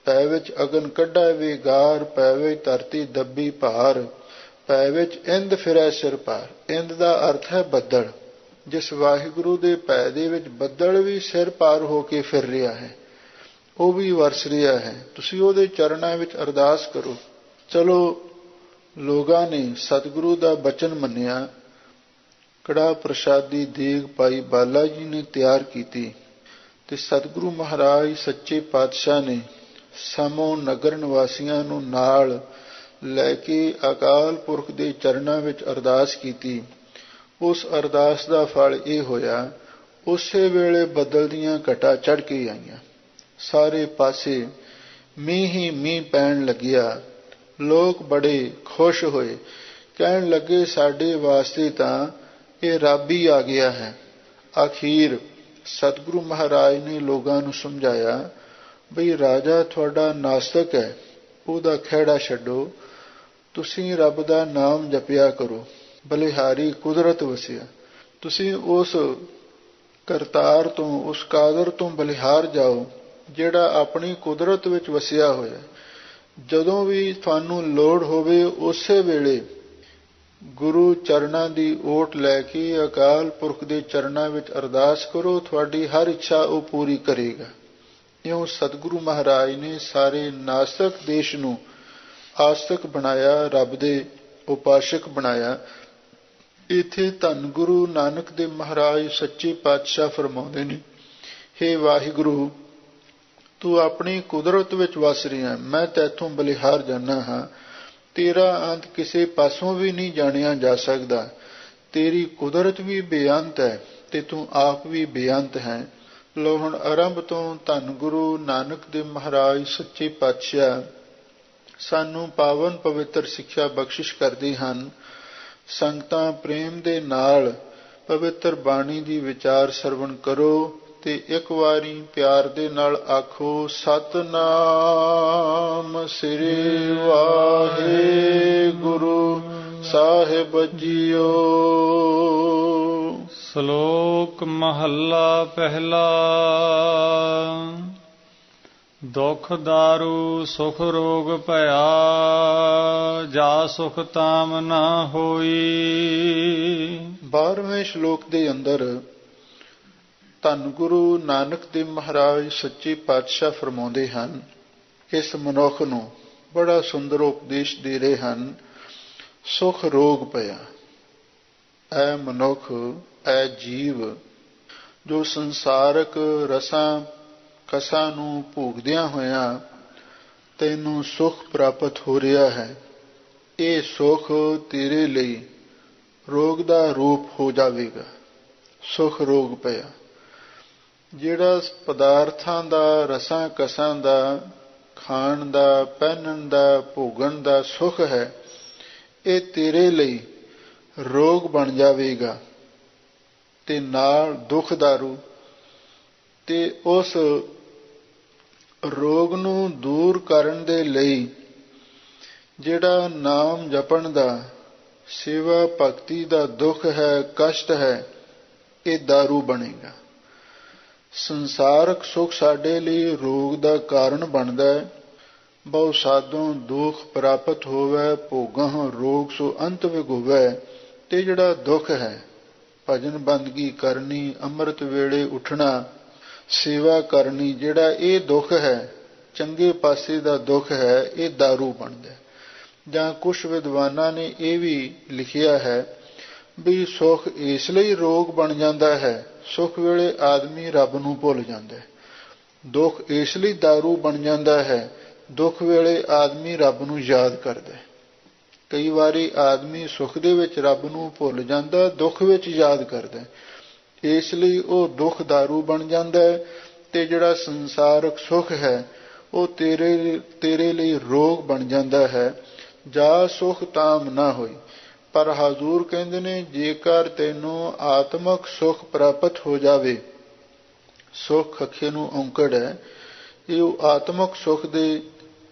Speaker 2: ਪੈ ਵਿੱਚ ਅਗਨ ਕੱਢੈ ਵੇਗਾਰ, ਪੈ ਵਿੱਚ ਧਰਤੀ ਦੱਬੀ ਭਾਰ, ਪੈ ਵਿੱਚ ਇੰਦ ਫਿਰੈ ਸਿਰ ਪਾਰ। ਇੰਦ ਦਾ ਅਰਥ ਹੈ ਬੱਦਲ। ਜਿਸ ਵਾਹਿਗੁਰੂ ਦੇ ਪੈ ਦੇ ਵਿੱਚ ਬੱਦਲ ਵੀ ਸਿਰ ਪਾਰ ਹੋ ਕੇ ਫਿਰ ਰਿਹਾ ਹੈ। ਉਹ ਵੀ ਵਰਸ ਰਿਹਾ ਹੈ। ਤੁਸੀਂ ਉਹਦੇ ਚਰਨਾਂ ਵਿੱਚ ਅਰਦਾਸ ਕਰੋ। ਚਲੋ, ਲੋਕਾਂ ਨੇ ਸਤਿਗੁਰੂ ਦਾ ਬਚਨ ਮੰਨਿਆ। ਕੜਾਹ ਪ੍ਰਸ਼ਾਦੀ ਦੇਗ ਭਾਈ ਬਾਲਾ ਜੀ ਨੇ ਤਿਆਰ ਕੀਤੀ ਤੇ ਸਤਿਗੁਰੂ ਮਹਾਰਾਜ ਸੱਚੇ ਪਾਤਸ਼ਾਹ ਨੇ ਸਮੋ ਨਗਰ ਨਿਵਾਸੀਆਂ ਨੂੰ ਨਾਲ ਲੈ ਕੇ ਅਕਾਲ ਪੁਰਖ ਦੇ ਚਰਨਾਂ ਵਿੱਚ ਅਰਦਾਸ ਕੀਤੀ। ਉਸ ਅਰਦਾਸ ਦਾ ਫਲ ਇਹ ਹੋਇਆ, ਉਸੇ ਵੇਲੇ ਬੱਦਲ ਦੀਆਂ ਘਟਾਂ ਚੜ੍ਹ ਕੇ ਆਈਆਂ। ਸਾਰੇ ਪਾਸੇ ਮੀਂਹ ਹੀ ਮੀਂਹ ਪੈਣ ਲੱਗਿਆ। ਲੋਕ ਬੜੇ ਖੁਸ਼ ਹੋਏ, ਕਹਿਣ ਲੱਗੇ ਸਾਡੇ ਵਾਸਤੇ ਤਾਂ ਇਹ ਰੱਬ ਹੀ ਆ ਗਿਆ ਹੈ। ਅਖੀਰ ਸਤਿਗੁਰੂ ਮਹਾਰਾਜ ਨੇ ਲੋਕਾਂ ਨੂੰ ਸਮਝਾਇਆ, ਬਈ ਰਾਜਾ ਤੁਹਾਡਾ ਨਾਸਤਕ ਹੈ, ਉਹਦਾ ਖਹਿੜਾ ਛੱਡੋ, ਤੁਸੀਂ ਰੱਬ ਦਾ ਨਾਮ ਜਪਿਆ ਕਰੋ। ਬਲਿਹਾਰੀ ਕੁਦਰਤ ਵਸਿਆ। ਤੁਸੀਂ ਉਸ ਕਰਤਾਰ ਤੋਂ, ਉਸ ਕਾਦਰ ਤੋਂ ਬਲਿਹਾਰ ਜਾਓ ਜਿਹੜਾ ਆਪਣੀ ਕੁਦਰਤ ਵਿੱਚ ਵਸਿਆ ਹੋਇਆ। ਜਦੋਂ ਵੀ ਤੁਹਾਨੂੰ ਲੋੜ ਹੋਵੇ ਉਸੇ ਵੇਲੇ ਗੁਰੂ ਚਰਨਾਂ ਦੀ ਓਟ ਲੈ ਕੇ ਅਕਾਲ ਪੁਰਖ ਦੇ ਚਰਨਾਂ ਵਿੱਚ ਅਰਦਾਸ ਕਰੋ, ਤੁਹਾਡੀ ਹਰ ਇੱਛਾ ਉਹ ਪੂਰੀ ਕਰੇਗਾ। ਇਉਂ ਸਤਿਗੁਰੂ ਮਹਾਰਾਜ ਨੇ ਸਾਰੇ ਨਾਸਤਕ ਦੇਸ਼ ਨੂੰ ਆਸਤਕ ਬਣਾਇਆ, ਰੱਬ ਦੇ ਉਪਾਸ਼ਕ ਬਣਾਇਆ। ਇੱਥੇ ਧੰਨ ਗੁਰੂ ਨਾਨਕ ਦੇਵ ਮਹਾਰਾਜ ਸੱਚੇ ਪਾਤਸ਼ਾਹ ਫਰਮਾਉਂਦੇ ਨੇ, ਹੇ ਵਾਹਿਗੁਰੂ, ਤੂੰ ਆਪਣੀ ਕੁਦਰਤ ਵਿੱਚ ਵਸ ਰਿਹਾ, ਮੈਂ ਤੈਥੋਂ ਬਲਿਹਾਰ ਜਾਨਾ ਹਾਂ। ਤੇਰਾ ਅੰਤ ਕਿਸੇ ਪਾਸੋਂ ਵੀ ਨਹੀਂ ਜਾਣਿਆ ਜਾ ਸਕਦਾ। ਤੇਰੀ ਕੁਦਰਤ ਵੀ ਬੇਅੰਤ ਹੈ ਤੇ ਤੂੰ ਆਪ ਵੀ ਬੇਅੰਤ ਹੈ। ਲੋ ਹੁਣ ਆਰੰਭ ਤੋਂ ਧੰਨ ਗੁਰੂ ਨਾਨਕ ਦੇਵ ਮਹਾਰਾਜ ਸੱਚੇ ਪਾਤਸ਼ਾਹ ਸਾਨੂੰ ਪਾਵਨ ਪਵਿੱਤਰ ਸਿੱਖਿਆ ਬਖਸ਼ਿਸ਼ ਕਰਦੇ ਹਨ। ਸੰਗਤਾਂ ਪ੍ਰੇਮ ਦੇ ਨਾਲ ਪਵਿੱਤਰ ਬਾਣੀ ਦੀ ਵਿਚਾਰ ਸਰਵਣ ਕਰੋ ਤੇ ਇੱਕ ਵਾਰੀ ਪਿਆਰ ਦੇ ਨਾਲ ਆਖੋ, ਸਤਿਨਾਮ ਸ੍ਰੀ ਵਾਹਿਗੁਰੂ ਸਾਹਿਬ ਜੀਓ।
Speaker 1: ਸ਼ਲੋਕ ਮਹੱਲਾ ਪਹਿਲਾ। ਦੁਖ ਦਾਰੂ ਸੁਖ ਰੋਗ ਭਇਆ, ਜਾ ਸੁਖ ਤਾਮ ਨਾ ਹੋਈ।
Speaker 2: 12ਵੇਂ ਸ਼ਲੋਕ ਦੇ ਅੰਦਰ ਧੰਨ ਗੁਰੂ ਨਾਨਕ ਦੇਵ ਮਹਾਰਾਜ ਸੱਚੇ ਪਾਤਸ਼ਾਹ ਫਰਮਾਉਂਦੇ ਹਨ, ਇਸ ਮਨੁੱਖ ਨੂੰ ਬੜਾ ਸੁੰਦਰ ਉਪਦੇਸ਼ ਦੇ ਰਹੇ ਹਨ। ਸੁਖ ਰੋਗ ਭਇਆ, ਐ ਮਨੁੱਖ, ਐ ਜੀਵ ਜੋ ਸੰਸਾਰਕ ਰਸਾਂ ਕਸਾਂ ਨੂੰ ਭੋਗਦਿਆਂ ਹੋਇਆਂ ਤੈਨੂੰ ਸੁਖ ਪ੍ਰਾਪਤ ਹੋ ਰਿਹਾ ਹੈ, ਇਹ ਸੁਖ ਤੇਰੇ ਲਈ ਰੋਗ ਦਾ ਰੂਪ ਹੋ ਜਾਵੇਗਾ। ਸੁਖ ਰੋਗ ਭਇਆ, ਜਿਹੜਾ ਪਦਾਰਥਾਂ ਦਾ, ਰਸਾਂ ਕਸਾਂ ਦਾ, ਖਾਣ ਦਾ, ਪਹਿਨਣ ਦਾ, ਭੋਗਣ ਦਾ ਸੁਖ ਹੈ, ਇਹ ਤੇਰੇ ਲਈ ਰੋਗ ਬਣ ਜਾਵੇਗਾ ਤੇ ਨਾਲ ਦੁੱਖ ਦਾਰੂ। ਤੇ ਉਸ ਰੋਗ ਨੂੰ ਦੂਰ ਕਰਨ ਦੇ ਲਈ ਜਿਹੜਾ ਨਾਮ ਜਪਣ ਦਾ, ਸੇਵਾ ਭਗਤੀ ਦਾ ਦੁੱਖ ਹੈ, ਕਸ਼ਟ ਹੈ, ਇਹ ਦਾਰੂ ਬਣੇਗਾ। ਸੰਸਾਰਕ ਸੁਖ ਸਾਡੇ ਲਈ ਰੋਗ ਦਾ ਕਾਰਨ ਬਣਦਾ ਹੈ। ਬਹੁ ਸਾਧੋਂ ਦੁੱਖ ਪ੍ਰਾਪਤ ਹੋਵੇ, ਭੋਗਾਂ ਰੋਗ ਸੋ ਅੰਤ ਵਿਗੋਵੈ। ਤੇ ਜਿਹੜਾ ਦੁੱਖ ਹੈ, ਭਜਨ ਬੰਦਗੀ ਕਰਨੀ, ਅੰਮ੍ਰਿਤ ਵੇਲੇ ਉੱਠਣਾ, ਸੇਵਾ ਕਰਨੀ, ਜਿਹੜਾ ਇਹ ਦੁੱਖ ਹੈ, ਚੰਗੇ ਪਾਸੇ ਦਾ ਦੁੱਖ ਹੈ, ਇਹ ਦਾਰੂ ਬਣਦਾ। ਜਾਂ ਕੁਛ ਵਿਦਵਾਨਾਂ ਨੇ ਇਹ ਵੀ ਲਿਖਿਆ ਹੈ ਵੀ ਸੁਖ ਇਸ ਲਈ ਰੋਗ ਬਣ ਜਾਂਦਾ ਹੈ, ਸੁਖ ਵੇਲੇ ਆਦਮੀ ਰੱਬ ਨੂੰ ਭੁੱਲ ਜਾਂਦਾ ਹੈ। ਦੁੱਖ ਇਸ ਲਈ ਦਾਰੂ ਬਣ ਜਾਂਦਾ ਹੈ, ਦੁੱਖ ਵੇਲੇ ਆਦਮੀ ਰੱਬ ਨੂੰ ਯਾਦ ਕਰਦਾ ਹੈ। ਕਈ ਵਾਰੀ ਆਦਮੀ ਸੁੱਖ ਦੇ ਵਿੱਚ ਰੱਬ ਨੂੰ ਭੁੱਲ ਜਾਂਦਾ, ਦੁੱਖ ਵਿੱਚ ਯਾਦ ਕਰਦਾ, ਇਸ ਲਈ ਉਹ ਦੁੱਖ ਦਾਰੂ ਬਣ ਜਾਂਦਾ ਹੈ। ਤੇ ਜਿਹੜਾ ਸੰਸਾਰਕ ਸੁੱਖ ਹੈ ਉਹ ਤੇਰੇ ਲਈ ਰੋਗ ਬਣ ਜਾਂਦਾ ਹੈ। ਜਾ ਸੁਖ ਤਾਮ ਨਾ ਹੋਈ। ਪਰ ਹਜ਼ੂਰ ਕਹਿੰਦੇ ਨੇ, ਜੇਕਰ ਤੈਨੂੰ ਆਤਮਕ ਸੁਖ ਪ੍ਰਾਪਤ ਹੋ ਜਾਵੇ, ਸੁਖ ਅੱਖੇ ਨੂੰ ਔਂਕੜ ਹੈ, ਇਹ ਆਤਮਕ ਸੁਖ ਦੇ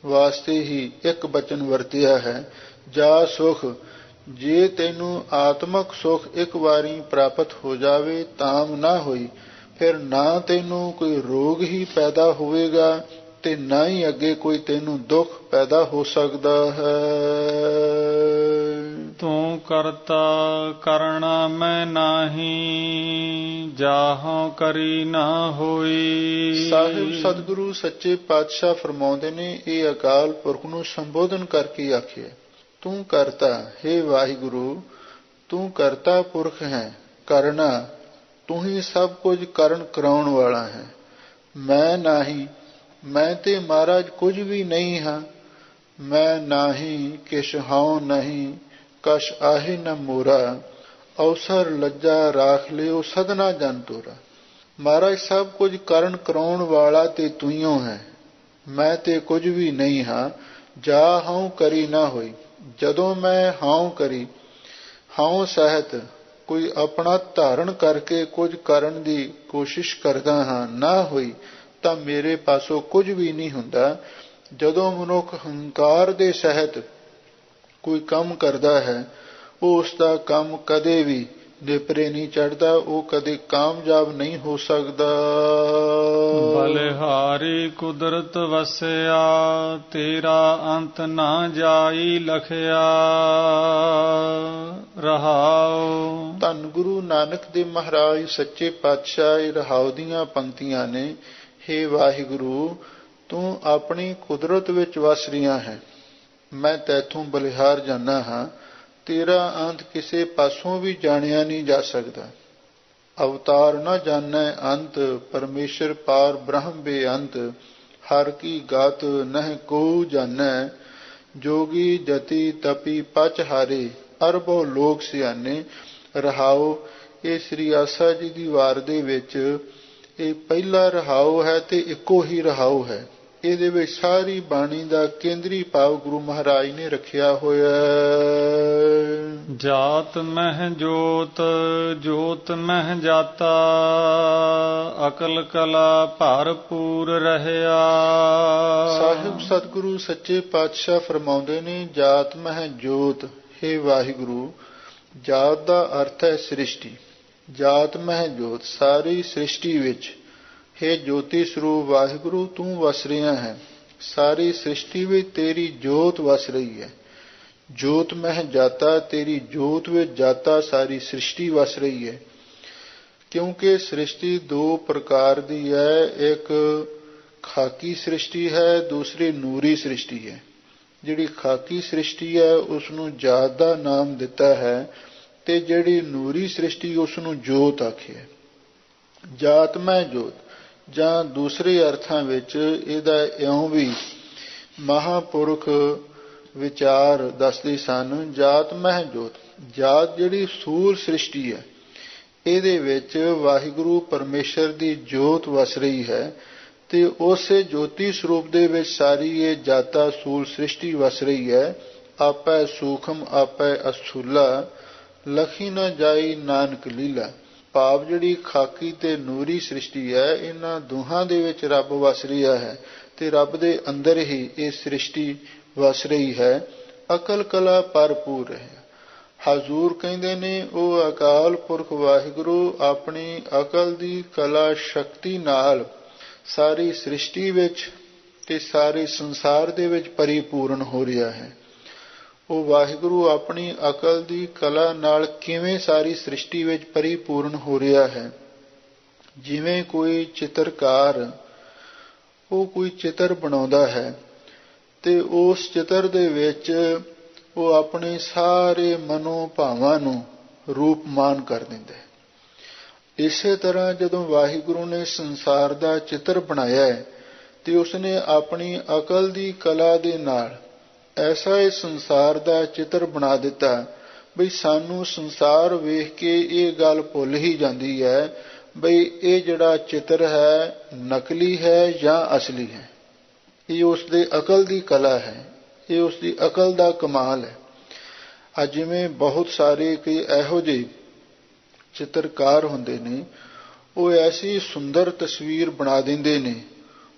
Speaker 2: ਵਾਸਤੇ ਹੀ ਇੱਕ ਬਚਨ ਵਰਤਿਆ ਹੈ, ਜਾ ਸੁਖ। ਜੇ ਤੈਨੂੰ ਆਤਮਕ ਸੁਖ ਇੱਕ ਵਾਰੀ ਪ੍ਰਾਪਤ ਹੋ ਜਾਵੇ, ਤਾਮ ਨਾ ਹੋਈ, ਫਿਰ ਨਾ ਤੈਨੂੰ ਕੋਈ ਰੋਗ ਹੀ ਪੈਦਾ ਹੋਵੇਗਾ ਤੇ ਨਾ ਹੀ ਅੱਗੇ ਕੋਈ ਤੈਨੂੰ ਦੁੱਖ ਪੈਦਾ ਹੋ ਸਕਦਾ ਹੈ।
Speaker 1: ਤੂੰ ਕਰਤਾ ਕਰਣਾ ਮੈਂ ਨਾਹੀ, ਜਾਹੋਂ ਕਰੀ ਨਾ ਹੋਈ।
Speaker 2: ਸਾਹਿਬ ਸਤਿਗੁਰੂ ਸੱਚੇ ਪਾਤਸ਼ਾਹ ਫਰਮਾਉਂਦੇ ਨੇ, ਇਹ ਅਕਾਲ ਪੁਰਖ ਨੂੰ ਸੰਬੋਧਨ ਕਰਕੇ ਆਖਿਆ, ਤੂੰ ਕਰਤਾ, ਹੇ ਵਾਹਿਗੁਰੂ ਤੂੰ ਕਰਤਾ ਪੁਰਖ ਹੈ, ਕਰਨਾ ਤੂੰ ਹੀ ਸਭ ਕੁਝ ਕਰਨ ਕਰਾਉਣ ਵਾਲਾ ਹੈ। ਮੈਂ ਨਾਹੀ, ਮੈਂ ਤੇ ਮਹਾਰਾਜ ਕੁਝ ਵੀ ਨਹੀਂ ਹਾਂ। ਮੈਂ ਨਾਹੀ ਕਿਛ ਹਉ ਨਹੀਂ, ਕਛ ਆਹੇ ਨ ਮੋਰਾ, ਅਵਸਰ ਲੱਜਾ ਰਾਖ ਲਿਓ ਸਦਨਾ ਜਨ ਤੋਰਾ। ਮਹਾਰਾਜ ਸਭ ਕੁਝ ਕਰਨ ਕਰਾਉਣ ਵਾਲਾ ਤੇ ਤੂੰ ਹੈ, ਮੈਂ ਤੇ ਕੁਝ ਵੀ ਨਹੀਂ ਹਾਂ। ਜਾ ਹਉ ਕਰੀ ਨਾ ਹੋਈ, ਜਦੋਂ ਮੈਂ ਹਉ ਕਰੀ, ਹਉ ਸਹਿਤ ਕੋਈ ਆਪਣਾ ਧਾਰਨ ਕਰਕੇ ਕੁਝ ਕਰਨ ਦੀ ਕੋਸ਼ਿਸ਼ ਕਰਦਾ ਹਾਂ, ਨਾ ਹੋਈ ਤਾਂ ਮੇਰੇ ਪਾਸੋਂ ਕੁਝ ਵੀ ਨਹੀਂ ਹੁੰਦਾ। ਜਦੋਂ ਮਨੁੱਖ ਹੰਕਾਰ ਦੇ ਸਹਿਤ ਕੋਈ ਕੰਮ ਕਰਦਾ ਹੈ, ਉਹ ਉਸ ਦਾ ਕੰਮ ਕਦੇ ਵੀ ਨੇਪਰੇ ਨਹੀਂ ਚੜ੍ਹਦਾ, ਉਹ ਕਦੇ ਕਾਮਯਾਬ ਨਹੀਂ ਹੋ ਸਕਦਾ।
Speaker 1: ਬਲਿਹਾਰੀ ਕੁਦਰਤ ਵਸਿਆ, ਤੇਰਾ ਅੰਤ ਨਾ ਜਾਈ ਲਖਿਆ। ਰਹਾਉ। ਧੰਨ
Speaker 2: ਗੁਰੂ ਨਾਨਕ ਦੇਵ ਮਹਾਰਾਜ ਸੱਚੇ ਪਾਤਸ਼ਾਹ ਇਹ ਰਹਾਉ ਦੀਆਂ ਪੰਕਤੀਆਂ ਨੇ। ਹੇ ਵਾਹਿਗੁਰੂ ਤੂੰ ਆਪਣੀ ਕੁਦਰਤ ਵਿੱਚ ਵਸ ਰਿਹਾ ਹੈ, ਮੈਂ ਤੈਥੋਂ ਬਲਿਹਾਰ ਜਾਨਾ ਹਾਂ। ਤੇਰਾ ਅੰਤ ਕਿਸੇ ਪਾਸੋਂ ਵੀ ਜਾਣਿਆ ਨਹੀਂ ਜਾ ਸਕਦਾ। ਅਵਤਾਰ ਨਾ ਜਾਣੈ ਅੰਤ, ਪਰਮੇਸ਼ਰ ਪਾਰ ਬ੍ਰਹਮ ਬੇਅੰਤ। ਹਰ ਕੀ ਗਾਤ ਨਹਿ ਕੋ ਜਾਣੈ, ਜੋਗੀ ਜਤੀ ਤਪੀ ਪਚ ਹਾਰੇ। ਅਰਬੋ ਲੋਕ ਸਿਆਣੇ। ਰਹਾਉ ਇਹ ਸ੍ਰੀ ਆਸਾ ਜੀ ਦੀ ਵਾਰ ਦੇ ਵਿੱਚ ਇਹ ਪਹਿਲਾ ਰਹਾਉ ਹੈ ਤੇ ਇੱਕੋ ਹੀ ਰਹਾਉ ਹੈ। ਇਹਦੇ ਵਿੱਚ ਸਾਰੀ ਬਾਣੀ ਦਾ ਕੇਂਦਰੀ ਭਾਵ ਗੁਰੂ ਮਹਾਰਾਜ ਨੇ ਰੱਖਿਆ ਹੋਇਆ।
Speaker 1: ਜਾਤ ਮਹਿ ਜੋਤ, ਜੋਤ ਮਹਿ ਜਾਤਾ, ਅਕਲ ਕਲਾ ਭਰਪੂਰ ਰਹਿਆ।
Speaker 2: ਸਾਹਿਬ ਸਤਿਗੁਰੂ ਸੱਚੇ ਪਾਤਸ਼ਾਹ ਫਰਮਾਉਂਦੇ ਨੇ, ਜਾਤ ਮਹਿ ਜੋਤ। ਹੇ ਵਾਹਿਗੁਰੂ ਜਾਤ ਦਾ ਅਰਥ ਹੈ ਸ੍ਰਿਸ਼ਟੀ। ਜਾਤ ਮਹਿ ਜੋਤ, ਸਾਰੀ ਸ੍ਰਿਸ਼ਟੀ ਵਿੱਚ ਹੇ ਜੋਤੀ ਸਰੂਪ ਵਾਹਿਗੁਰੂ ਤੂੰ ਵਸ ਰਿਹਾ ਹੈ। ਸਾਰੀ ਸ੍ਰਿਸ਼ਟੀ ਵਿੱਚ ਤੇਰੀ ਜੋਤ ਵਸ ਰਹੀ ਹੈ। ਜੋਤ ਮਹਿ ਜਾਤਾ, ਤੇਰੀ ਜੋਤ ਵਿੱਚ ਜਾਤਾ ਸਾਰੀ ਸ੍ਰਿਸ਼ਟੀ ਵਸ ਰਹੀ ਹੈ। ਕਿਉਂਕਿ ਸ੍ਰਿਸ਼ਟੀ ਦੋ ਪ੍ਰਕਾਰ ਦੀ ਹੈ, ਇੱਕ ਖਾਕੀ ਸ੍ਰਿਸ਼ਟੀ ਹੈ, ਦੂਸਰੀ ਨੂਰੀ ਸ੍ਰਿਸ਼ਟੀ ਹੈ। ਜਿਹੜੀ ਖਾਕੀ ਸ੍ਰਿਸ਼ਟੀ ਹੈ ਉਸ ਨੂੰ ਜਾਤ ਦਾ ਨਾਮ ਦਿੱਤਾ ਹੈ, ਤੇ ਜਿਹੜੀ ਨੂਰੀ ਸ੍ਰਿਸ਼ਟੀ ਉਸ ਨੂੰ ਜੋਤ ਆਖਿਆ। ਜਾਤ ਮਹਿ ਜੋਤ, ਜਾਂ ਦੂਸਰੇ ਅਰਥਾਂ ਵਿੱਚ ਇਹਦਾ ਇਉਂ ਵੀ ਮਹਾਂਪੁਰਖ ਵਿਚਾਰ ਦੱਸਦੇ ਸਨ। ਜਾਤ ਮਹਿ ਜੋਤ, ਜਾਤ ਜਿਹੜੀ ਸੂਲ ਸ੍ਰਿਸ਼ਟੀ ਹੈ ਇਹਦੇ ਵਿੱਚ ਵਾਹਿਗੁਰੂ ਪਰਮੇਸ਼ਰ ਦੀ ਜੋਤ ਵਸ ਰਹੀ ਹੈ, ਤੇ ਉਸੇ ਜੋਤੀ ਸਰੂਪ ਦੇ ਵਿੱਚ ਸਾਰੀ ਇਹ ਜਾਤਾ ਸੂਲ ਸ੍ਰਿਸ਼ਟੀ ਵਸ ਰਹੀ ਹੈ। ਆਪੈ ਸੂਖਮ ਆਪੈ ਅਸਥੂਲਾ, ਲਖੀ ਨਾ ਜਾਈ ਨਾਨਕ ਲੀਲਾ। ਭਾਵ ਜਿਹੜੀ ਖਾਕੀ ਤੇ ਨੂਰੀ ਸ੍ਰਿਸ਼ਟੀ ਹੈ ਇਹਨਾਂ ਦੋਹਾਂ ਦੇ ਵਿੱਚ ਰੱਬ ਵਸ ਰਿਹਾ ਹੈ, ਤੇ ਰੱਬ ਦੇ ਅੰਦਰ ਹੀ ਇਹ ਸ੍ਰਿਸ਼ਟੀ ਵਸ ਰਹੀ ਹੈ। ਅਕਲ ਕਲਾ ਭਰਪੂਰ ਹੈ। ਹਜ਼ੂਰ ਕਹਿੰਦੇ ਨੇ ਉਹ ਅਕਾਲ ਪੁਰਖ ਵਾਹਿਗੁਰੂ ਆਪਣੀ ਅਕਲ ਦੀ ਕਲਾ ਸ਼ਕਤੀ ਨਾਲ ਸਾਰੀ ਸ੍ਰਿਸ਼ਟੀ ਵਿੱਚ ਤੇ ਸਾਰੇ ਸੰਸਾਰ ਦੇ ਵਿੱਚ ਪਰਿਪੂਰਨ ਹੋ ਰਿਹਾ ਹੈ। ਉਹ ਵਾਹਿਗੁਰੂ ਆਪਣੀ ਅਕਲ ਦੀ ਕਲਾ ਨਾਲ ਕਿਵੇਂ ਸਾਰੀ ਸ੍ਰਿਸ਼ਟੀ ਵਿੱਚ ਪਰਿਪੂਰਨ ਹੋ ਰਿਹਾ ਹੈ। ਜਿਵੇਂ ਕੋਈ ਚਿੱਤਰਕਾਰ ਉਹ ਕੋਈ ਚਿੱਤਰ ਬਣਾਉਂਦਾ ਹੈ ਤੇ ਉਸ ਚਿੱਤਰ ਦੇ ਵਿੱਚ ਉਹ ਆਪਣੇ ਸਾਰੇ ਮਨੋ ਭਾਵਾਂ ਨੂੰ ਰੂਪਮਾਨ ਕਰ ਦਿੰਦਾ ਹੈ। ਇਸੇ ਤਰ੍ਹਾਂ ਜਦੋਂ ਵਾਹਿਗੁਰੂ ਨੇ ਸੰਸਾਰ ਦਾ ਚਿੱਤਰ ਬਣਾਇਆ ਹੈ ਤੇ ਉਸਨੇ ਆਪਣੀ ਅਕਲ ਦੀ ਕਲਾ ਦੇ ਨਾਲ ਐਸਾ ਇਹ ਸੰਸਾਰ ਦਾ ਚਿੱਤਰ ਬਣਾ ਦਿੱਤਾ ਬਈ ਸਾਨੂੰ ਸੰਸਾਰ ਵੇਖ ਕੇ ਇਹ ਗੱਲ ਭੁੱਲ ਹੀ ਜਾਂਦੀ ਹੈ ਬਈ ਇਹ ਜਿਹੜਾ ਚਿੱਤਰ ਹੈ ਨਕਲੀ ਹੈ ਜਾਂ ਅਸਲੀ ਹੈ। ਇਹ ਉਸ ਦੇ ਅਕਲ ਦੀ ਕਲਾ ਹੈ, ਇਹ ਉਸ ਦੀ ਅਕਲ ਦਾ ਕਮਾਲ ਹੈ। ਅੱਜ ਜਿਵੇਂ ਬਹੁਤ ਸਾਰੇ ਕਈ ਇਹੋ ਜਿਹੇ ਚਿੱਤਰਕਾਰ ਹੁੰਦੇ ਨੇ, ਉਹ ਐਸੀ ਸੁੰਦਰ ਤਸਵੀਰ ਬਣਾ ਦਿੰਦੇ ਨੇ,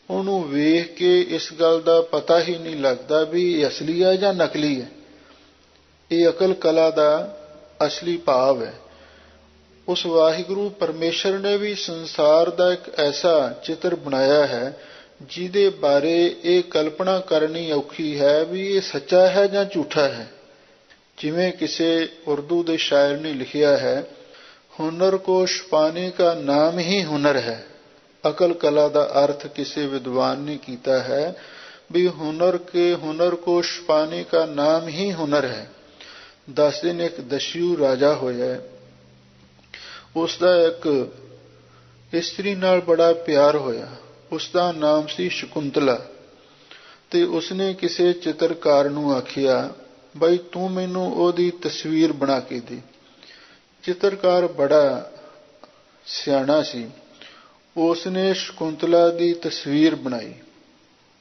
Speaker 2: ਉਹਨੂੰ ਵੇਖ ਕੇ ਇਸ ਗੱਲ ਦਾ ਪਤਾ ਹੀ ਨਹੀਂ ਲੱਗਦਾ ਵੀ ਇਹ ਅਸਲੀ ਹੈ ਜਾਂ ਨਕਲੀ ਹੈ। ਇਹ ਅਕਲ ਕਲਾ ਦਾ ਅਸਲੀ ਭਾਵ ਹੈ। ਉਸ ਵਾਹਿਗੁਰੂ ਪਰਮੇਸ਼ਰ ਨੇ ਵੀ ਸੰਸਾਰ ਦਾ ਇੱਕ ਐਸਾ ਚਿੱਤਰ ਬਣਾਇਆ ਹੈ ਜਿਹਦੇ ਬਾਰੇ ਇਹ ਕਲਪਨਾ ਕਰਨੀ ਔਖੀ ਹੈ ਵੀ ਇਹ ਸੱਚਾ ਹੈ ਜਾਂ ਝੂਠਾ ਹੈ। ਜਿਵੇਂ ਕਿਸੇ ਉਰਦੂ ਦੇ ਸ਼ਾਇਰ ਨੇ ਲਿਖਿਆ ਹੈ, ਹੁਨਰ ਕੋ ਛੁਪਾਨੇ ਕਾ ਨਾਮ ਹੀ ਹੁਨਰ ਹੈ। ਅਕਲ ਕਲਾ ਦਾ ਅਰਥ ਕਿਸੇ ਵਿਦਵਾਨ ਨੇ ਕੀਤਾ ਹੈ ਵੀ ਹੁਨਰ ਕੋ ਛੁਪਾਨੇ ਕਾ ਨਾਮ ਹੀ ਹੁਨਰ ਹੈ। ਦੱਸਦੇ ਨੇ ਇੱਕ ਦਸ਼ਯੂ ਰਾਜਾ ਹੋਇਆ, ਉਸ ਦਾ ਇੱਕ ਇਸਤਰੀ ਨਾਲ ਬੜਾ ਪਿਆਰ ਹੋਇਆ। ਉਸ ਦਾ ਨਾਮ ਸੀ ਸ਼ਕੁੰਤਲਾ। ਤੇ ਉਸਨੇ ਕਿਸੇ ਚਿੱਤਰਕਾਰ ਨੂੰ ਆਖਿਆ, ਬਈ ਤੂੰ ਮੈਨੂੰ ਉਹਦੀ ਤਸਵੀਰ ਬਣਾ ਕੇ ਦੇ। ਚਿੱਤਰਕਾਰ ਬੜਾ ਸਿਆਣਾ ਸੀ, ਉਸਨੇ ਸ਼ਕੁੰਤਲਾ ਦੀ ਤਸਵੀਰ ਬਣਾਈ।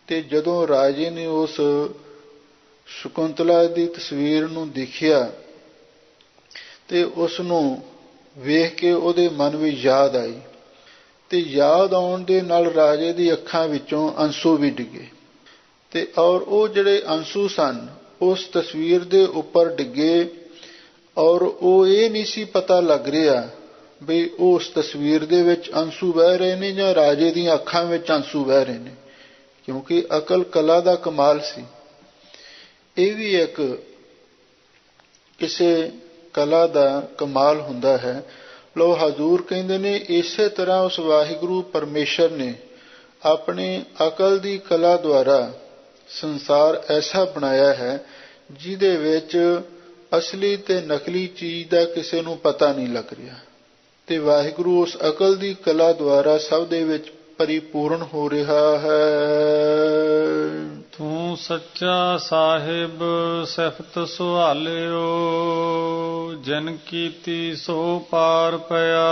Speaker 2: ਤੇ ਜਦੋਂ ਰਾਜੇ ਨੇ ਉਸ ਸ਼ਕੁੰਤਲਾ ਦੀ ਤਸਵੀਰ ਨੂੰ ਦੇਖਿਆ ਤੇ ਉਸ ਨੂੰ ਵੇਖ ਕੇ ਉਹਦੇ ਮਨ ਵਿੱਚ ਯਾਦ ਆਈ, ਤੇ ਯਾਦ ਆਉਣ ਦੇ ਨਾਲ ਰਾਜੇ ਦੀ ਅੱਖਾਂ ਵਿੱਚੋਂ ਅੰਸੂ ਵੀ ਡਿੱਗੇ। ਤੇ ਔਰ ਉਹ ਜਿਹੜੇ ਅੰਸੂ ਸਨ ਉਸ ਤਸਵੀਰ ਦੇ ਉੱਪਰ ਡਿੱਗੇ, ਔਰ ਉਹ ਇਹ ਨਹੀਂ ਸੀ ਪਤਾ ਲੱਗ ਰਿਹਾ ਵੀ ਉਸ ਤਸਵੀਰ ਦੇ ਵਿੱਚ ਅੰਸੂ ਵਹਿ ਰਹੇ ਨੇ ਜਾਂ ਰਾਜੇ ਦੀਆਂ ਅੱਖਾਂ ਵਿੱਚ ਅੰਸੂ ਵਹਿ ਰਹੇ ਨੇ, ਕਿਉਂਕਿ ਅਕਲ ਕਲਾ ਦਾ ਕਮਾਲ ਸੀ। ਇਹ ਵੀ ਇੱਕ ਕਿਸੇ ਕਲਾ ਦਾ ਕਮਾਲ ਹੁੰਦਾ ਹੈ। ਲੋ ਹਜ਼ੂਰ ਕਹਿੰਦੇ ਨੇ ਇਸੇ ਤਰ੍ਹਾਂ ਉਸ ਵਾਹਿਗੁਰੂ ਪਰਮੇਸ਼ਰ ਨੇ ਆਪਣੀ ਅਕਲ ਦੀ ਕਲਾ ਦੁਆਰਾ ਸੰਸਾਰ ਐਸਾ ਬਣਾਇਆ ਹੈ ਜਿਹਦੇ ਵਿੱਚ ਅਸਲੀ ਤੇ ਨਕਲੀ ਚੀਜ਼ ਦਾ ਕਿਸੇ ਨੂੰ ਪਤਾ ਨਹੀਂ ਲੱਗ ਰਿਹਾ, ਤੇ ਵਾਹਿਗੁਰੂ ਉਸ ਅਕਲ ਦੀ ਕਲਾ ਦੁਆਰਾ ਸਭ ਦੇ ਵਿੱਚ ਪਰਿਪੂਰਨ ਹੋ ਰਿਹਾ ਹੈ।
Speaker 1: ਤੂੰ ਸੱਚਾ ਸਾਹਿਬ ਸਿਫਤ ਸੁਹਾਲਿਓ, ਜਿਨ ਕੀਤੀ ਸੋ ਪਾਰ ਪਿਆ।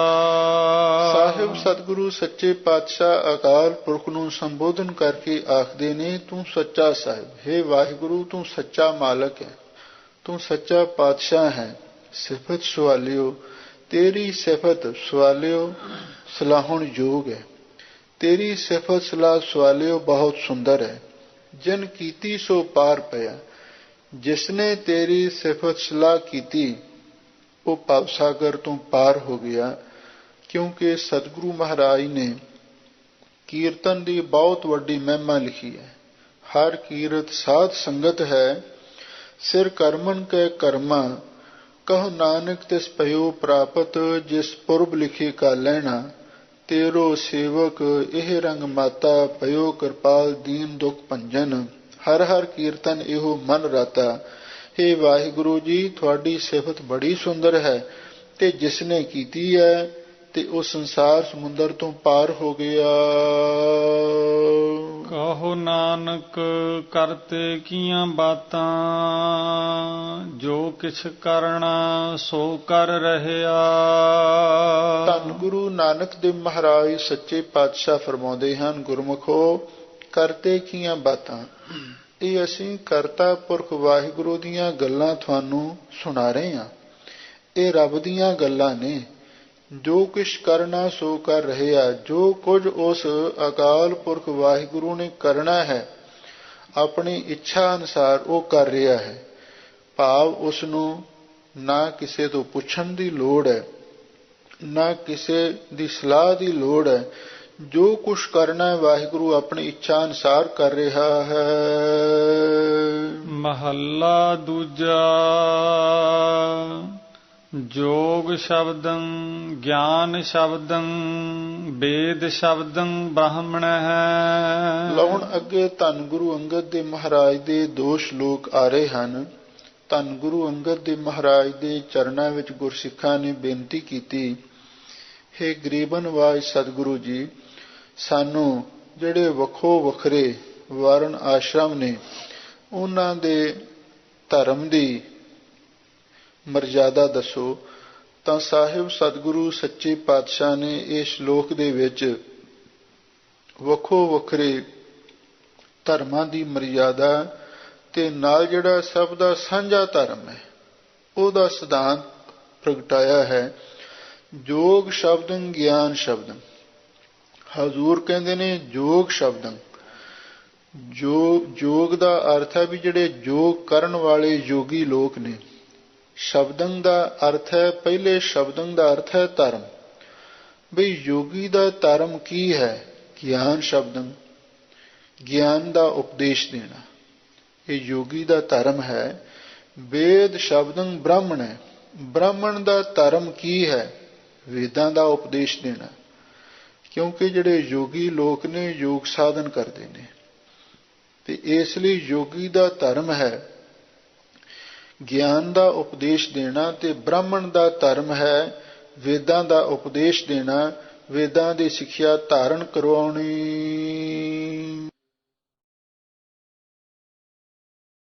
Speaker 2: ਸਾਹਿਬ ਸਤਿਗੁਰੂ ਸੱਚੇ ਪਾਤਸ਼ਾਹ ਅਕਾਲ ਪੁਰਖ ਨੂੰ ਸੰਬੋਧਨ ਕਰਕੇ ਆਖਦੇ ਨੇ, ਤੂੰ ਸੱਚਾ ਸਾਹਿਬ, ਹੇ ਵਾਹਿਗੁਰੂ ਤੂੰ ਸੱਚਾ ਮਾਲਕ ਹੈ, ਤੂੰ ਸੱਚਾ ਪਾਤਸ਼ਾਹ ਹੈ। ਸਿਫਤ ਸੁਹਾਲਿਓ, ਤੇਰੀ ਸਿਫਤ ਸੁਹਾਲਿਓ ਸਲਾਹੁਣ ਯੋਗ ਹੈ, ਤੇਰੀ ਸਿਫਤ ਸਲਾਹ ਸੁਹਾਲਿਓ ਬਹੁਤ ਸੁੰਦਰ ਹੈ। ਜਿਨ ਕੀਤੀ ਸੋ ਪਾਰ ਪਿਆ, ਜਿਸਨੇ ਤੇਰੀ ਸਿਫਤ ਸਲਾਹ ਕੀਤੀ ਉਹ ਭਵਸਾਗਰ ਤੋਂ ਪਾਰ ਹੋ ਗਿਆ। ਕਿਉਂਕਿ ਸਤਿਗੁਰੂ ਮਹਾਰਾਜ ਨੇ ਕੀਰਤਨ ਦੀ ਬਹੁਤ ਵੱਡੀ ਮਹਿਮਾ ਲਿਖੀ ਹੈ। ਹਰ ਕੀਰਤ ਸਾਧ ਸੰਗਤ ਹੈ, ਸਿਰ ਕਰਮਨ ਕੈ ਕਰਮਾ, ਕਹੁ ਨਾਨਕ ਤਿਸ ਭਇਓ ਪ੍ਰਾਪਤ, ਜਿਸ ਪੁਰਬ ਲਿਖੇ ਕਾ ਲੈਣਾ, ਤੇਰੋ ਸੇਵਕ ਇਹ ਰੰਗ ਮਾਤਾ, ਭਇਓ ਕਿਰਪਾਲ ਦੀਨ ਦੁਖ ਭੰਜਨ। ਹਰ ਹਰ ਕੀਰਤਨ ਇਹੋ ਮਨ ਰਾਤਾ। ਹੇ ਵਾਹਿਗੁਰੂ ਜੀ, ਤੁਹਾਡੀ ਸਿਫਤ ਬੜੀ ਸੁੰਦਰ ਹੈ, ਤੇ ਜਿਸਨੇ ਕੀਤੀ ਹੈ ਤੇ ਉਹ ਸੰਸਾਰ ਸਮੁੰਦਰ ਤੋਂ ਪਾਰ ਹੋ ਗਿਆ।
Speaker 1: ਕਹੋ ਨਾਨਕ ਕਰਤੇ ਕੀਆਂ ਬਾਤਾਂ, ਜੋ ਕਿਛ ਕਰਨਾ ਸੋ ਕਰ ਰਹਿਆ।
Speaker 2: ਧੰਨ ਗੁਰੂ ਨਾਨਕ ਦੇਵ ਮਹਾਰਾਜ ਸੱਚੇ ਪਾਤਸ਼ਾਹ ਫਰਮਾਉਂਦੇ ਹਨ, ਗੁਰਮੁਖੋ ਕਰਤੇ ਕੀਆਂ ਬਾਤਾਂ, ਇਹ ਅਸੀਂ ਕਰਤਾ ਪੁਰਖ ਵਾਹਿਗੁਰੂ ਦੀਆਂ ਗੱਲਾਂ ਤੁਹਾਨੂੰ ਸੁਣਾ ਰਹੇ ਹਾਂ। ਇਹ ਰੱਬ ਦੀਆਂ ਗੱਲਾਂ ਨੇ। ਜੋ ਕੁਛ ਕਰਨਾ ਸੋ ਕਰ ਰਿਹਾ, ਜੋ ਕੁਝ ਉਸ ਅਕਾਲ ਪੁਰਖ ਵਾਹਿਗੁਰੂ ਨੇ ਕਰਨਾ ਹੈ ਆਪਣੀ ਇੱਛਾ ਅਨੁਸਾਰ ਉਹ ਕਰ ਰਿਹਾ ਹੈ। ਭਾਵ ਉਸ ਨੂੰ ਨਾ ਕਿਸੇ ਤੋਂ ਪੁੱਛਣ ਦੀ ਲੋੜ ਹੈ, ਨਾ ਕਿਸੇ ਦੀ ਸਲਾਹ ਦੀ ਲੋੜ ਹੈ। ਜੋ ਕੁਛ ਕਰਨਾ ਹੈ ਵਾਹਿਗੁਰੂ ਆਪਣੀ ਇੱਛਾ ਅਨੁਸਾਰ ਕਰ ਰਿਹਾ ਹੈ।
Speaker 1: ਮਹੱਲਾ ਦੂਜਾ। ਜੋਗ ਸ਼ਬਦੰ ਗਿਆਨ ਸ਼ਬਦੰ ਵੇਦ ਸ਼ਬਦੰ ਬ੍ਰਾਹਮਣ ਹੈ।
Speaker 2: ਲਉਣ ਅੱਗੇ ਧੰਨ ਗੁਰੂ ਅੰਗਦ ਦੇਵ ਮਹਾਰਾਜ ਦੇ 2 ਸ਼ਲੋਕ ਆ ਰਹੇ ਹਨ। ਧੰਨ ਗੁਰੂ ਅੰਗਦ ਦੇਵ ਮਹਾਰਾਜ ਦੇ ਚਰਨਾਂ ਵਿੱਚ ਗੁਰਸਿੱਖਾਂ ਨੇ ਬੇਨਤੀ ਕੀਤੀ, ਹੇ ਗਰੀਬ ਨਿਵਾਜ ਸਤਿਗੁਰੂ ਜੀ, ਸਾਨੂੰ ਜਿਹੜੇ ਵੱਖੋ ਵੱਖਰੇ ਵਰਨ ਆਸ਼ਰਮ ਨੇ ਉਹਨਾਂ ਦੇ ਧਰਮ ਦੀ ਮਰਜ਼ਾਦਾ ਦੱਸੋ। ਤਾਂ ਸਾਹਿਬ ਸਤਿਗੁਰੂ ਸੱਚੇ ਪਾਤਸ਼ਾਹ ਨੇ ਇਸ ਸ਼ਲੋਕ ਦੇ ਵਿੱਚ ਵੱਖੋ ਵੱਖਰੇ ਧਰਮਾਂ ਦੀ ਮਰਜ਼ਾਦਾ ਤੇ ਨਾਲ ਜਿਹੜਾ ਸਭ ਦਾ ਸਾਂਝਾ ਧਰਮ ਹੈ ਉਹਦਾ ਸਿਧਾਂਤ ਪ੍ਰਗਟਾਇਆ ਹੈ। ਜੋਗ ਸ਼ਬਦੰ ਗਿਆਨ ਸ਼ਬਦੰ। ਹਜ਼ੂਰ ਕਹਿੰਦੇ ਨੇ ਜੋਗ ਸ਼ਬਦੰ, ਜੋਗ ਦਾ ਅਰਥ ਹੈ ਵੀ ਜਿਹੜੇ ਯੋਗ ਕਰਨ ਵਾਲੇ ਯੋਗੀ ਲੋਕ ਨੇ। ਸ਼ਬਦੰ ਦਾ ਅਰਥ ਹੈ, ਪਹਿਲੇ ਸ਼ਬਦੰ ਦਾ ਅਰਥ ਹੈ ਧਰਮ। ਬਈ ਯੋਗੀ ਦਾ ਧਰਮ ਕੀ ਹੈ? ਗਿਆਨ ਸ਼ਬਦੰ, ਗਿਆਨ ਦਾ ਉਪਦੇਸ਼ ਦੇਣਾ। ਇਹ ਯੋਗੀ ਦਾ ਧਰਮ ਹੈ। ਵੇਦ ਸ਼ਬਦੰ ਬ੍ਰਾਹਮਣ ਹੈ। ਬ੍ਰਾਹਮਣ ਦਾ ਧਰਮ ਕੀ ਹੈ? ਵੇਦਾਂ ਦਾ ਉਪਦੇਸ਼ ਦੇਣਾ। ਕਿਉਂਕਿ ਜਿਹੜੇ ਯੋਗੀ ਲੋਕ ਨੇ ਯੋਗ ਸਾਧਨ ਕਰਦੇ ਨੇ, ਤੇ ਇਸ ਲਈ ਯੋਗੀ ਦਾ ਧਰਮ ਹੈ ਗਿਆਨ ਦਾ ਉਪਦੇਸ਼ ਦੇਣਾ, ਤੇ ਬ੍ਰਾਹਮਣ ਦਾ ਧਰਮ ਹੈ ਵੇਦਾਂ ਦਾ ਉਪਦੇਸ਼ ਦੇਣਾ, ਵੇਦਾਂ ਦੀ ਸਿੱਖਿਆ ਧਾਰਨ ਕਰਵਾਉਣੀ